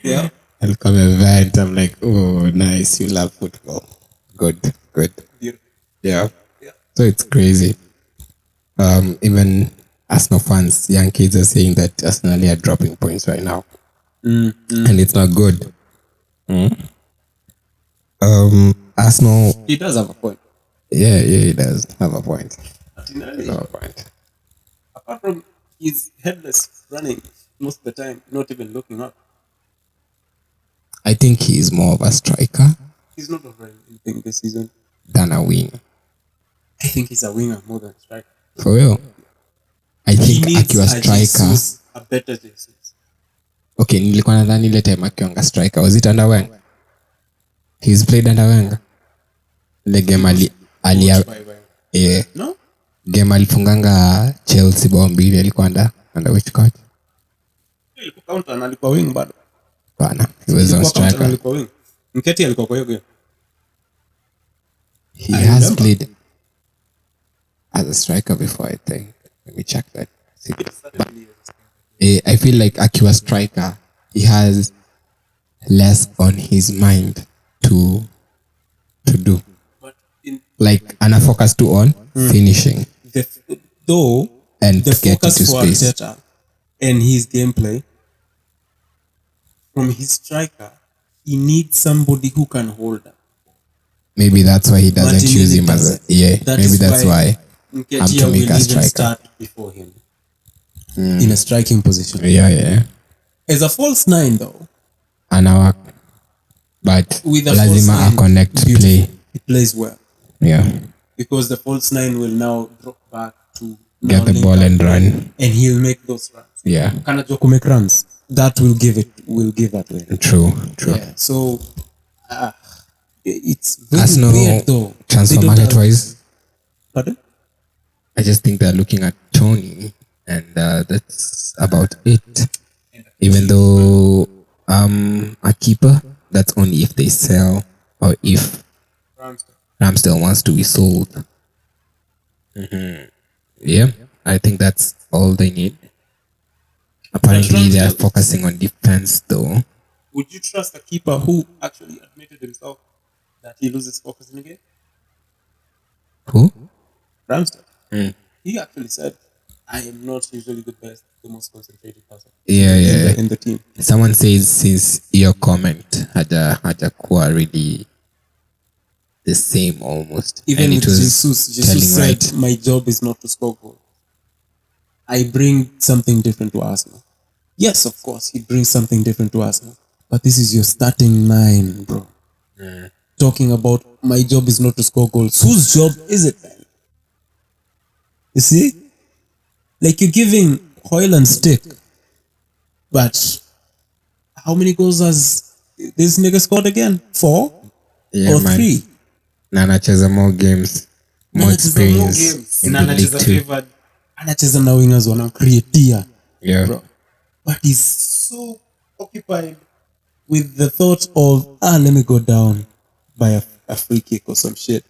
B: Yeah.
A: Alikuwa amevent. I'm like, oh nice, you love football. Good. Yeah. So it's crazy. Even Arsenal fans, young kids are saying that Arsenal are dropping points right now. And it's not good. Arsenal...
B: He does have a point.
A: Yeah, he does have a point.
B: Martinelli,
A: Have a point.
B: apart from his headless running most of the time, not even looking up.
A: I think he is more of a striker
B: He's not offering anything this season.
A: than a winger.
B: I think he's a winger more than a striker.
A: For real. I
B: He
A: think
B: needs
A: akiwa
B: a
A: striker...
B: Jesus, a better Jesus.
A: Okay, nilikuwa nadhani ile time akiwanga striker. Was it under Wenger? He's played under Wenger. The game
B: Coached by Wenger. No?
A: Game alifunganga Chelsea bao mbili, alikuwa under which coach?
B: Alikuwa counter na alikuwa wing bado.
A: Bana, he was on striker.
B: Alikuwa wing. Nketi alikuwa kwa hiyo game.
A: He has played as a striker before, I think. Let me check that. I feel like akiwa striker, he has less on his mind to do.
B: But in
A: Like, ana focus too on finishing and
B: the
A: get
B: focus
A: into
B: for
A: space.
B: Arteta and his gameplay from his striker, he needs somebody who can hold up.
A: Maybe that's why he doesn't
B: Martinelli
A: choose him as a... Yeah,
B: That
A: maybe
B: is
A: that's why
B: Nketiah
A: Hamton
B: will
A: make a
B: even
A: striker.
B: start before him in a striking position.
A: Yeah.
B: As a false nine, though,
A: Anawak. But
B: with a false
A: lazima
B: nine,
A: a connect
B: beautiful.
A: play.
B: He plays well
A: Yeah.
B: because the false nine will now drop back to
A: Get
B: now
A: the
B: link
A: ball
B: up
A: and
B: play,
A: run.
B: and he'll make those runs.
A: Yeah.
B: Kana Joko make runs. That will give that way.
A: True.
B: Yeah. So it's very
A: Arsenal
B: weird though.
A: transfer market wise,
B: Pardon?
A: I just think they're looking at Toney, and that's about it. Even though a keeper, that's only if they sell or if Ramsdale wants to be sold. Yeah, I think that's all they need. Apparently, they're focusing on defense though.
B: Would you trust a keeper who actually admitted himself that he loses focus in a game?
A: Who?
B: Ramsdale. He actually said, I am not usually the best, the most concentrated person in the team.
A: Someone says since your comment hajakuwa really the same almost.
B: Even
A: and
B: with
A: it was
B: Jesus said,
A: right.
B: my job is not to score goals. I bring something different to Arsenal. Yes, of course, he brings something different to Arsenal. But this is your starting 9, bro. Talking about my job is not to score goals. Whose job is it then? You see? Like you're giving Højlund stick. But how many goals has this nigga scored again? 4? Or 3?
A: Anacheza more games. More experience in the league too.
B: Anacheza na wingers wanamcreatia.
A: Yeah.
B: Bro. But he's so occupied with the thought of, let me go down by a free kick or some shit.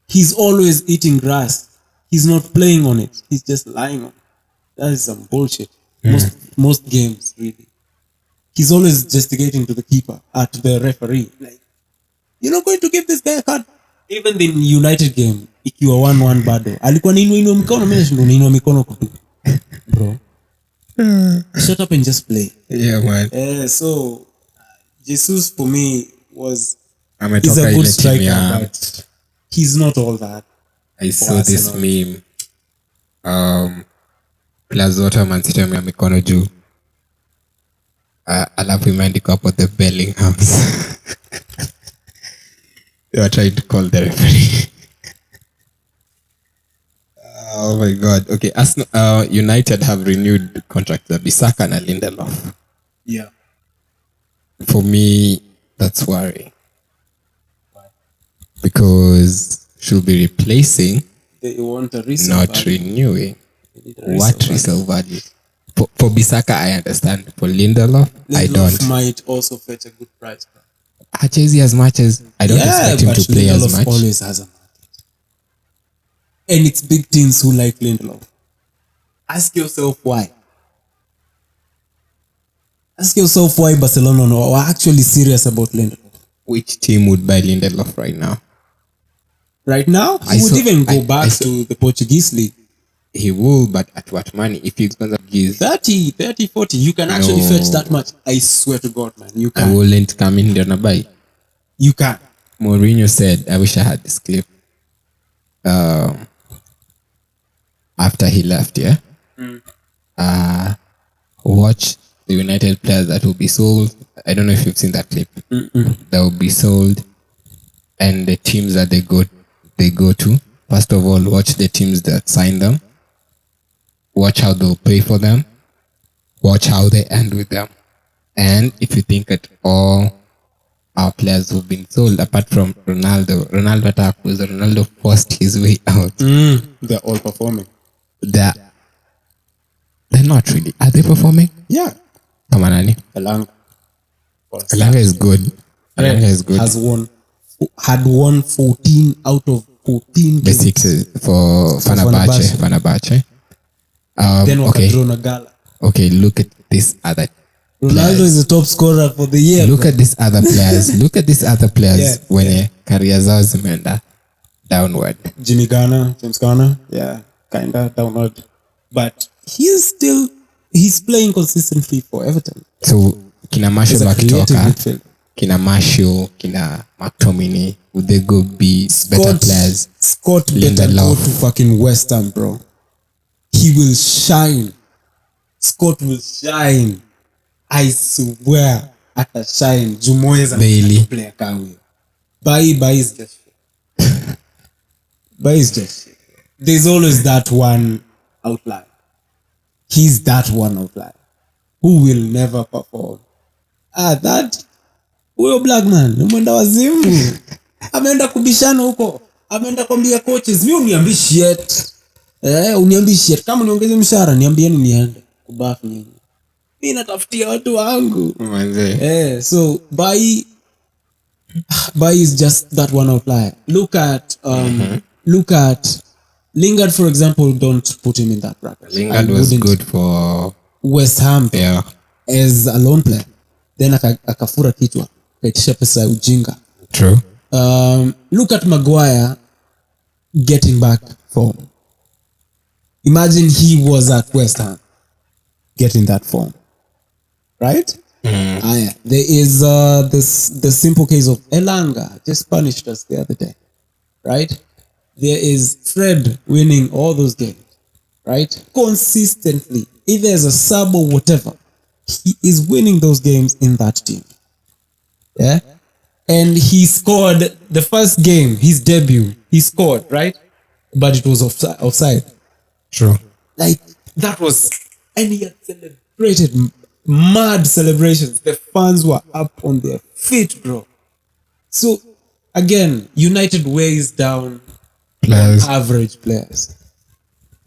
B: He's always eating grass. He's not playing on it. He's just lying on it. That is some bullshit. Most games, really. He's always gesticating to the keeper, to the referee. Like, you're not going to give this guy a card. Even the United game, ikiwa 1-1 bado. Alikuwa nainua mikono, mimi ndio nainua mikono kutu. Bro. Shut up and just play.
A: Yeah, man.
B: So Jesus for me
A: is
B: a good striker, but he's not all that.
A: I saw this meme. Players wote wa Man City wamea mikono juu. Alafu imeandikwa hapo the Bellinghams. They were trying to call the referee. Oh my God. Okay, United have renewed contracts of Bissaka and Lindelof.
B: Yeah.
A: For me, that's worrying. Why? Because she'll be replacing,
B: they want a resale
A: not
B: value.
A: Renewing. What resale value? For Bissaka, I understand. For Lindelof, I don't.
B: Might also fetch a good price.
A: Achezi as much as I don't expect him to play
B: Lindelof
A: as much.
B: Always has a market. And it's big teams who like Lindelof. Ask yourself why. Ask yourself why Barcelona are actually serious about Lindelof.
A: Which team would buy Lindelof right now?
B: Right now? He would even go back to the Portuguese league.
A: He will, but at what money? If he's going to give
B: 30, 40, you can actually fetch that much. I swear to God, man. You can.
A: I wouldn't come in there and buy.
B: You can.
A: Mourinho said, I wish I had this clip. After he left, yeah? Watch the United players that will be sold. I don't know if you've seen that clip. That will be sold. And the teams that they go to. First of all, watch the teams that sign them. Watch how they'll pay for them. Watch how they end with them. And if you think at all our players who've been sold, apart from Ronaldo attack was Ronaldo forced his way out.
B: They're all performing.
A: They're not really. Are they performing?
B: Yeah.
A: Come on, Annie. Gallagher is good. Gallagher is good.
B: Had won 14 out of 14
A: Basically for Fenerbahce.
B: Then wakadrona Gala.
A: Okay, look at this other
B: Ronaldo is the top scorer for the year.
A: Look at these other players. Look at these other players when career zao zimeenda downward.
B: James Garner. Yeah, kinda downward. But he's playing consistently for Everton.
A: So kina Marshall wakitoka, kina Marshall, kina McTominay, would they go be better players?
B: Scott better go to fucking West Ham, bro. He will shine. Scott will shine. I swear at a shine. Jumoyes
A: Bailey.
B: Player can Bai is just shit. Bai is just shit. There's always that one outlier. He's that one outlier who will never perform. Huyo black man, mwenda wazimu. Ameenda kubishana huko. Ameenda kuambia coaches, mimi uniambi shit. Uniambi shit. Kama niongeze mshahara, niambieni niende kubafu nyinyi. Mimi natafutia watu wangu. So Bai is just that one outlier. Look at Lingard, for example. Don't put him in that bracket.
A: Lingard was good for
B: West Ham
A: as
B: a lone player. Then akafura kichwa. Akaitisha pesa ya ujinga.
A: True.
B: Look at Maguire
C: getting back form. Imagine he was at West Ham getting that form, right? There is the simple case of Elanga just punished us the other day, right? There is Fred winning all those games, right? Consistently, if there's a sub or whatever, he is winning those games in that team. Yeah, and he scored the first game, his debut. He scored, right? But it was offside.
A: True.
C: Like that was, and he had celebrated mad celebrations. The fans were up on their feet, bro. So again, United weighs down
A: Players.
C: average players.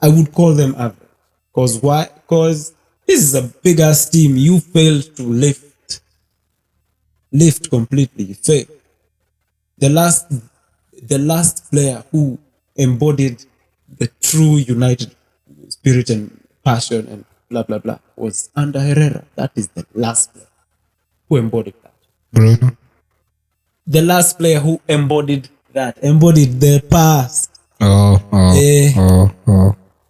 C: I would call them average. Cause why? Because this is a big ass team. You failed to lift completely. You failed. The last player who embodied the true United spirit and passion and blah blah blah was under Herrera. That is the last player who embodied that.
A: Bruno.
C: The last player who embodied the past.
A: Oh.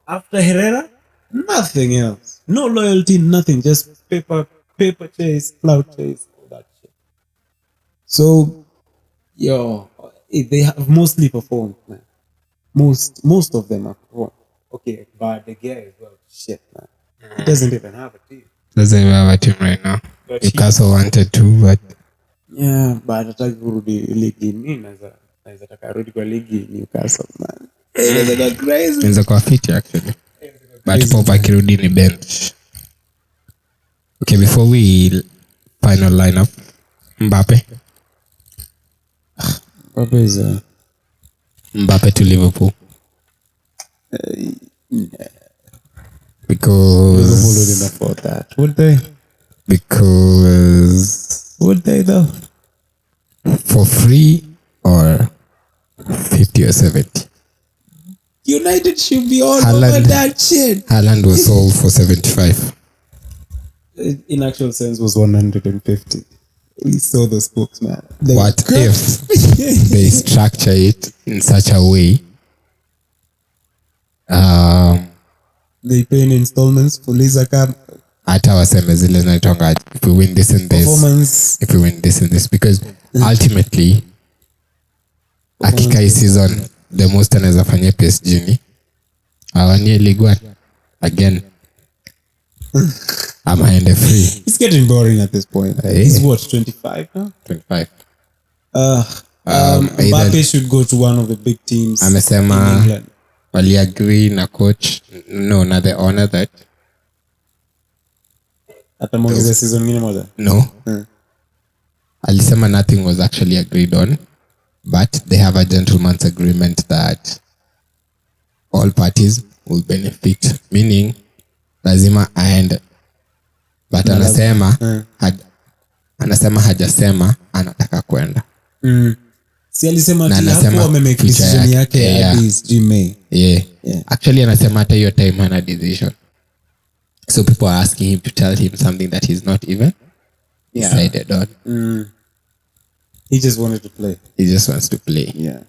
C: After Herrera, nothing else. No loyalty, nothing. Just paper chase, cloud chase, all that shit. So, they have mostly performed, man. Most of them have performed. Okay, but the guy as well, shit, man. He doesn't even have a team.
A: Doesn't even have a team right now.
C: But
A: Newcastle wanted to, but
C: yeah, but hataki kurudi ligi. Mimi naweza taka rudi kwa ligi Newcastle, man. They're crazy.
A: inaweza kuwa fit actually. But Pop akirudi ni bench. Okay, before we final lineup, Mbappe
C: is
A: Mbappe to Liverpool. Because
C: Liverpool wouldn't afford that, would they?
A: Because
C: Would they though?
A: for free or 50 or 70.
C: United should be all
A: HALAAND.
C: over that shit.
A: HALAAND was sold for 75.
C: In actual sense, was 150. We saw the spokesman.
A: What if they structure it in such a way?
C: They pay in installments for Liga Cup
A: Hata waseme zile zinaitwanga, if we win this and this,
C: performance.
A: if we win this and this, because ultimately akika hii season the most anaweza fanya PSG ni awanie Ligue 1 again ama ende free.
C: It's getting boring at this point. He's what, 25 now?
A: 25.
C: Mbappe should go to one of the big teams in
A: Amesema
C: England.
A: wali agree na coach, no, na the owner that
C: Atamwongezea season nyingine moja.
A: no. Alisema nothing was actually agreed on, but they have a gentleman's agreement that all parties will benefit, meaning lazima aende, but anasema hajasema anataka kwenda.
C: Si alisema
A: Na
C: ati
A: anasema
C: hapo amemake
A: future
C: decision
A: yake,
C: yake
A: yeah.
C: at least May.
A: Yeah. Actually anasema hata hiyo time hana decision, so people are asking him to tell him something that he's not even decided on.
C: He just wanted to play.
A: He just wants to play.
C: Yeah.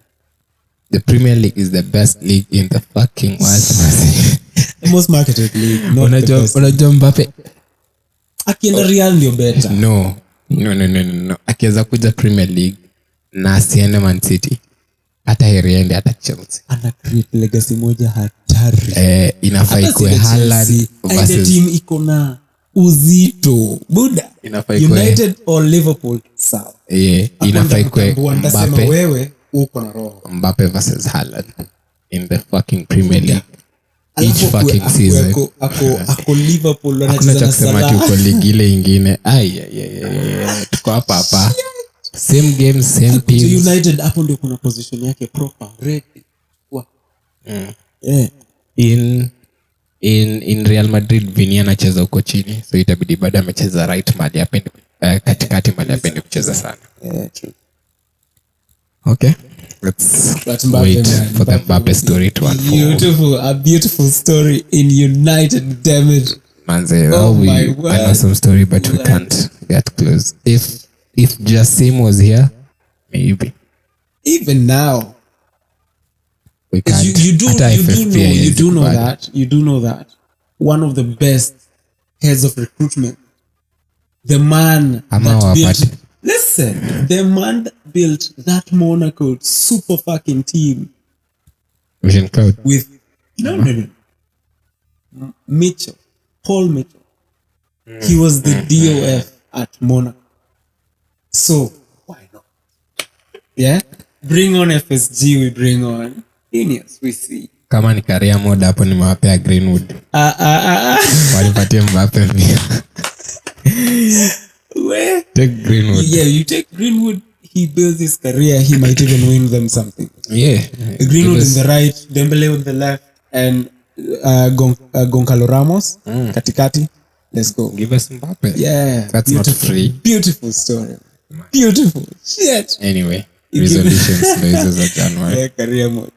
A: The Premier League is the best league in the fucking world.
C: The most marketed league. Not the best.
A: Unajua Mbappe
C: Akienda Real ndio better.
A: no. Akiweza kuja Premier League na asiende Man City, hata heri aende hata Chelsea.
C: Ana create legacy moja hatari.
A: Inafaa ikuwe HALAAND
C: versus
A: versus
C: team iko na uzito. Buda.
A: Inafaa ikuwe
C: United or Liverpool sawa.
A: inafaa ikuwe
C: Ndasema wewe uko na roho.
A: Mbappe versus HALAAND in the fucking Premier League. Each
C: Alafu
A: fucking season.
C: Ako Liverpool
A: Hakuna cha
C: anacheza na
A: kusema ati
C: Salah.
A: uko ligi ile ingine. Tuko hapa. Same game, same teams.
C: United hapo ndio kuna position yake proper ready.
A: In Real Madrid Vini anacheza huko chini, so itabidi bado amecheza right mahali hapendi, katikati mahali hapendi kucheza sana.
C: True.
A: Okay, let's
C: Mbappe,
A: wait
C: man.
A: for the Mbappe story to unfold.
C: A beautiful story in United, damn it.
A: Manze,
C: my
A: I
C: word.
A: know some story, but we can't get close. If Jassim was here, maybe.
C: Even now,
A: We can't.
B: You do
A: hata
B: know
A: FFP
B: you do know
A: kubali.
B: that one of the best heads of recruitment, the man
A: Ama
B: that built
A: wapati.
B: the man that built that Monaco super fucking team
A: Vision Cloud.
B: with no. Mitchell, Paul Mitchell. He was the DOF at Monaco. So why not? Yeah, bring on FSG. We bring on INEOS. We see.
A: Kama ni career mode hapo nimewapea Greenwood. Walipatia Mbappe pia.
B: Where?
A: Take Greenwood.
B: Yeah, you take Greenwood. He builds his career. He might even win them something.
A: Yeah.
B: Greenwood in the right, Dembele on the left, and Goncalo Ramos katikati. Let's go.
A: Give us Mbappe.
B: Yeah,
A: That's not free.
B: Beautiful story. Beautiful shit.
A: Anyway, resolutions noises of January.
B: Yeah, career mode.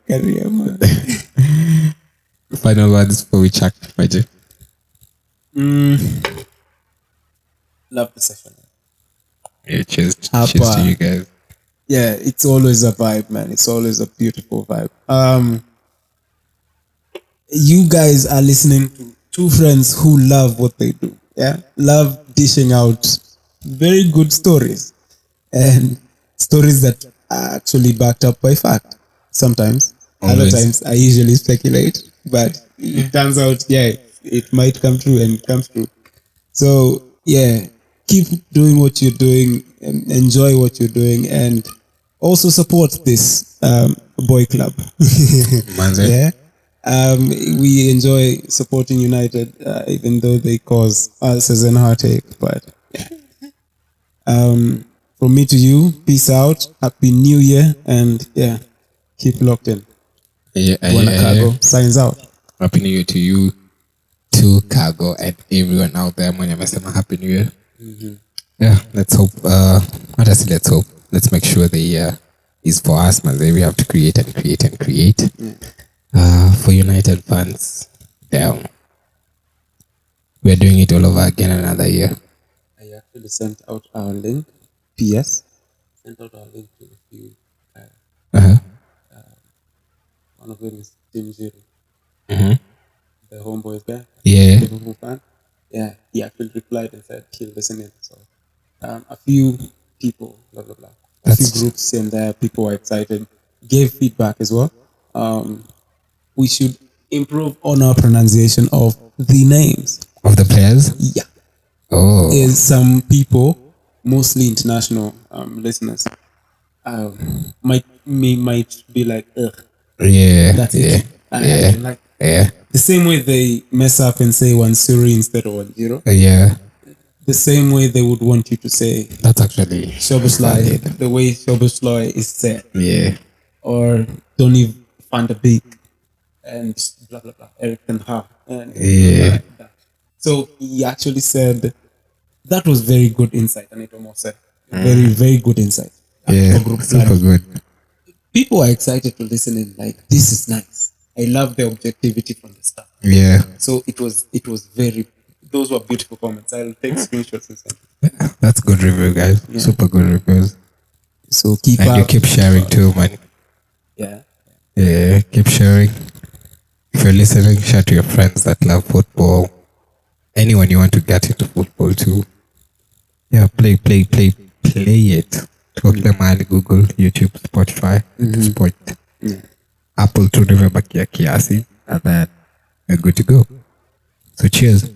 A: Final words for we check, Magic.
B: Love the session.
A: Yeah, cheers to
B: Hapa.
A: you guys.
B: Yeah, it's always a vibe, man. It's always a beautiful vibe. You guys are listening to two friends who love what they do. Yeah, love dishing out very good stories and stories that are actually backed up by fact. Sometimes, other
A: Always.
B: times, I usually speculate, but it turns out, yeah, it might come true and it comes true. So, yeah, keep doing what you're doing and enjoy what you're doing and also support this boy club.
A: Manze.
B: Yeah. We enjoy supporting United, even though they cause us as an heartache. But from me to you, peace out, happy New Year, and yeah, keep locked in.
A: Yeah,
B: Buona Cargo signs out.
A: Happy New Year to you, to Cargo, and everyone out there. Mwenye amesema Happy New Year. Yeah, let's hope. What I say, let's hope. Let's make sure the year is for us, man. We have to create and create and create. For United fans, down. We're doing it all over again another year.
B: I actually sent out our link. PS. Sent out our link to a few. One of them is Team Zero. The homeboy guy.
A: Yeah.
B: Liverpool fan. Yeah, he actually replied and said he'll listen in. So, a few people, blah blah blah. A few groups in there. People were excited. Gave feedback as well. We should improve on our pronunciation of the names
A: Of the players?
B: Yeah.
A: Oh.
B: Is some people, mostly international listeners, might be like, ugh,
A: Yeah.
B: that's
A: yeah.
B: it. I like
A: Yeah.
B: the same way they mess up and say 1-0 instead of 1-0.
A: Yeah.
B: The same way they would want you to say
A: That's actually
B: Szoboszlai, the way Szoboszlai is said,
A: Yeah.
B: or Toney van de Beek, and blah blah blah, Eric Ten Hag, and
A: Yeah.
B: that. So he actually said that was very good insight, and it almost said very very good insight.
A: Yeah.
B: For group
A: Super
B: planning.
A: good.
B: People are excited to listen in. Like, this is nice. I love the objectivity from the start.
A: Yeah.
B: So it was very. Those were beautiful comments. I'll take screenshots and send.
A: That's good review, guys. Super good reviews.
B: So keep
A: And
B: up.
A: you keep sharing too, man.
B: Yeah.
A: Yeah, keep sharing. If you're listening, share to your friends that love football. Anyone you want to get into football too. Yeah, play it. Talk them mahali Google, YouTube, Spotify, Sport. Apple to remember kiasi, and then you're good to go. So cheers.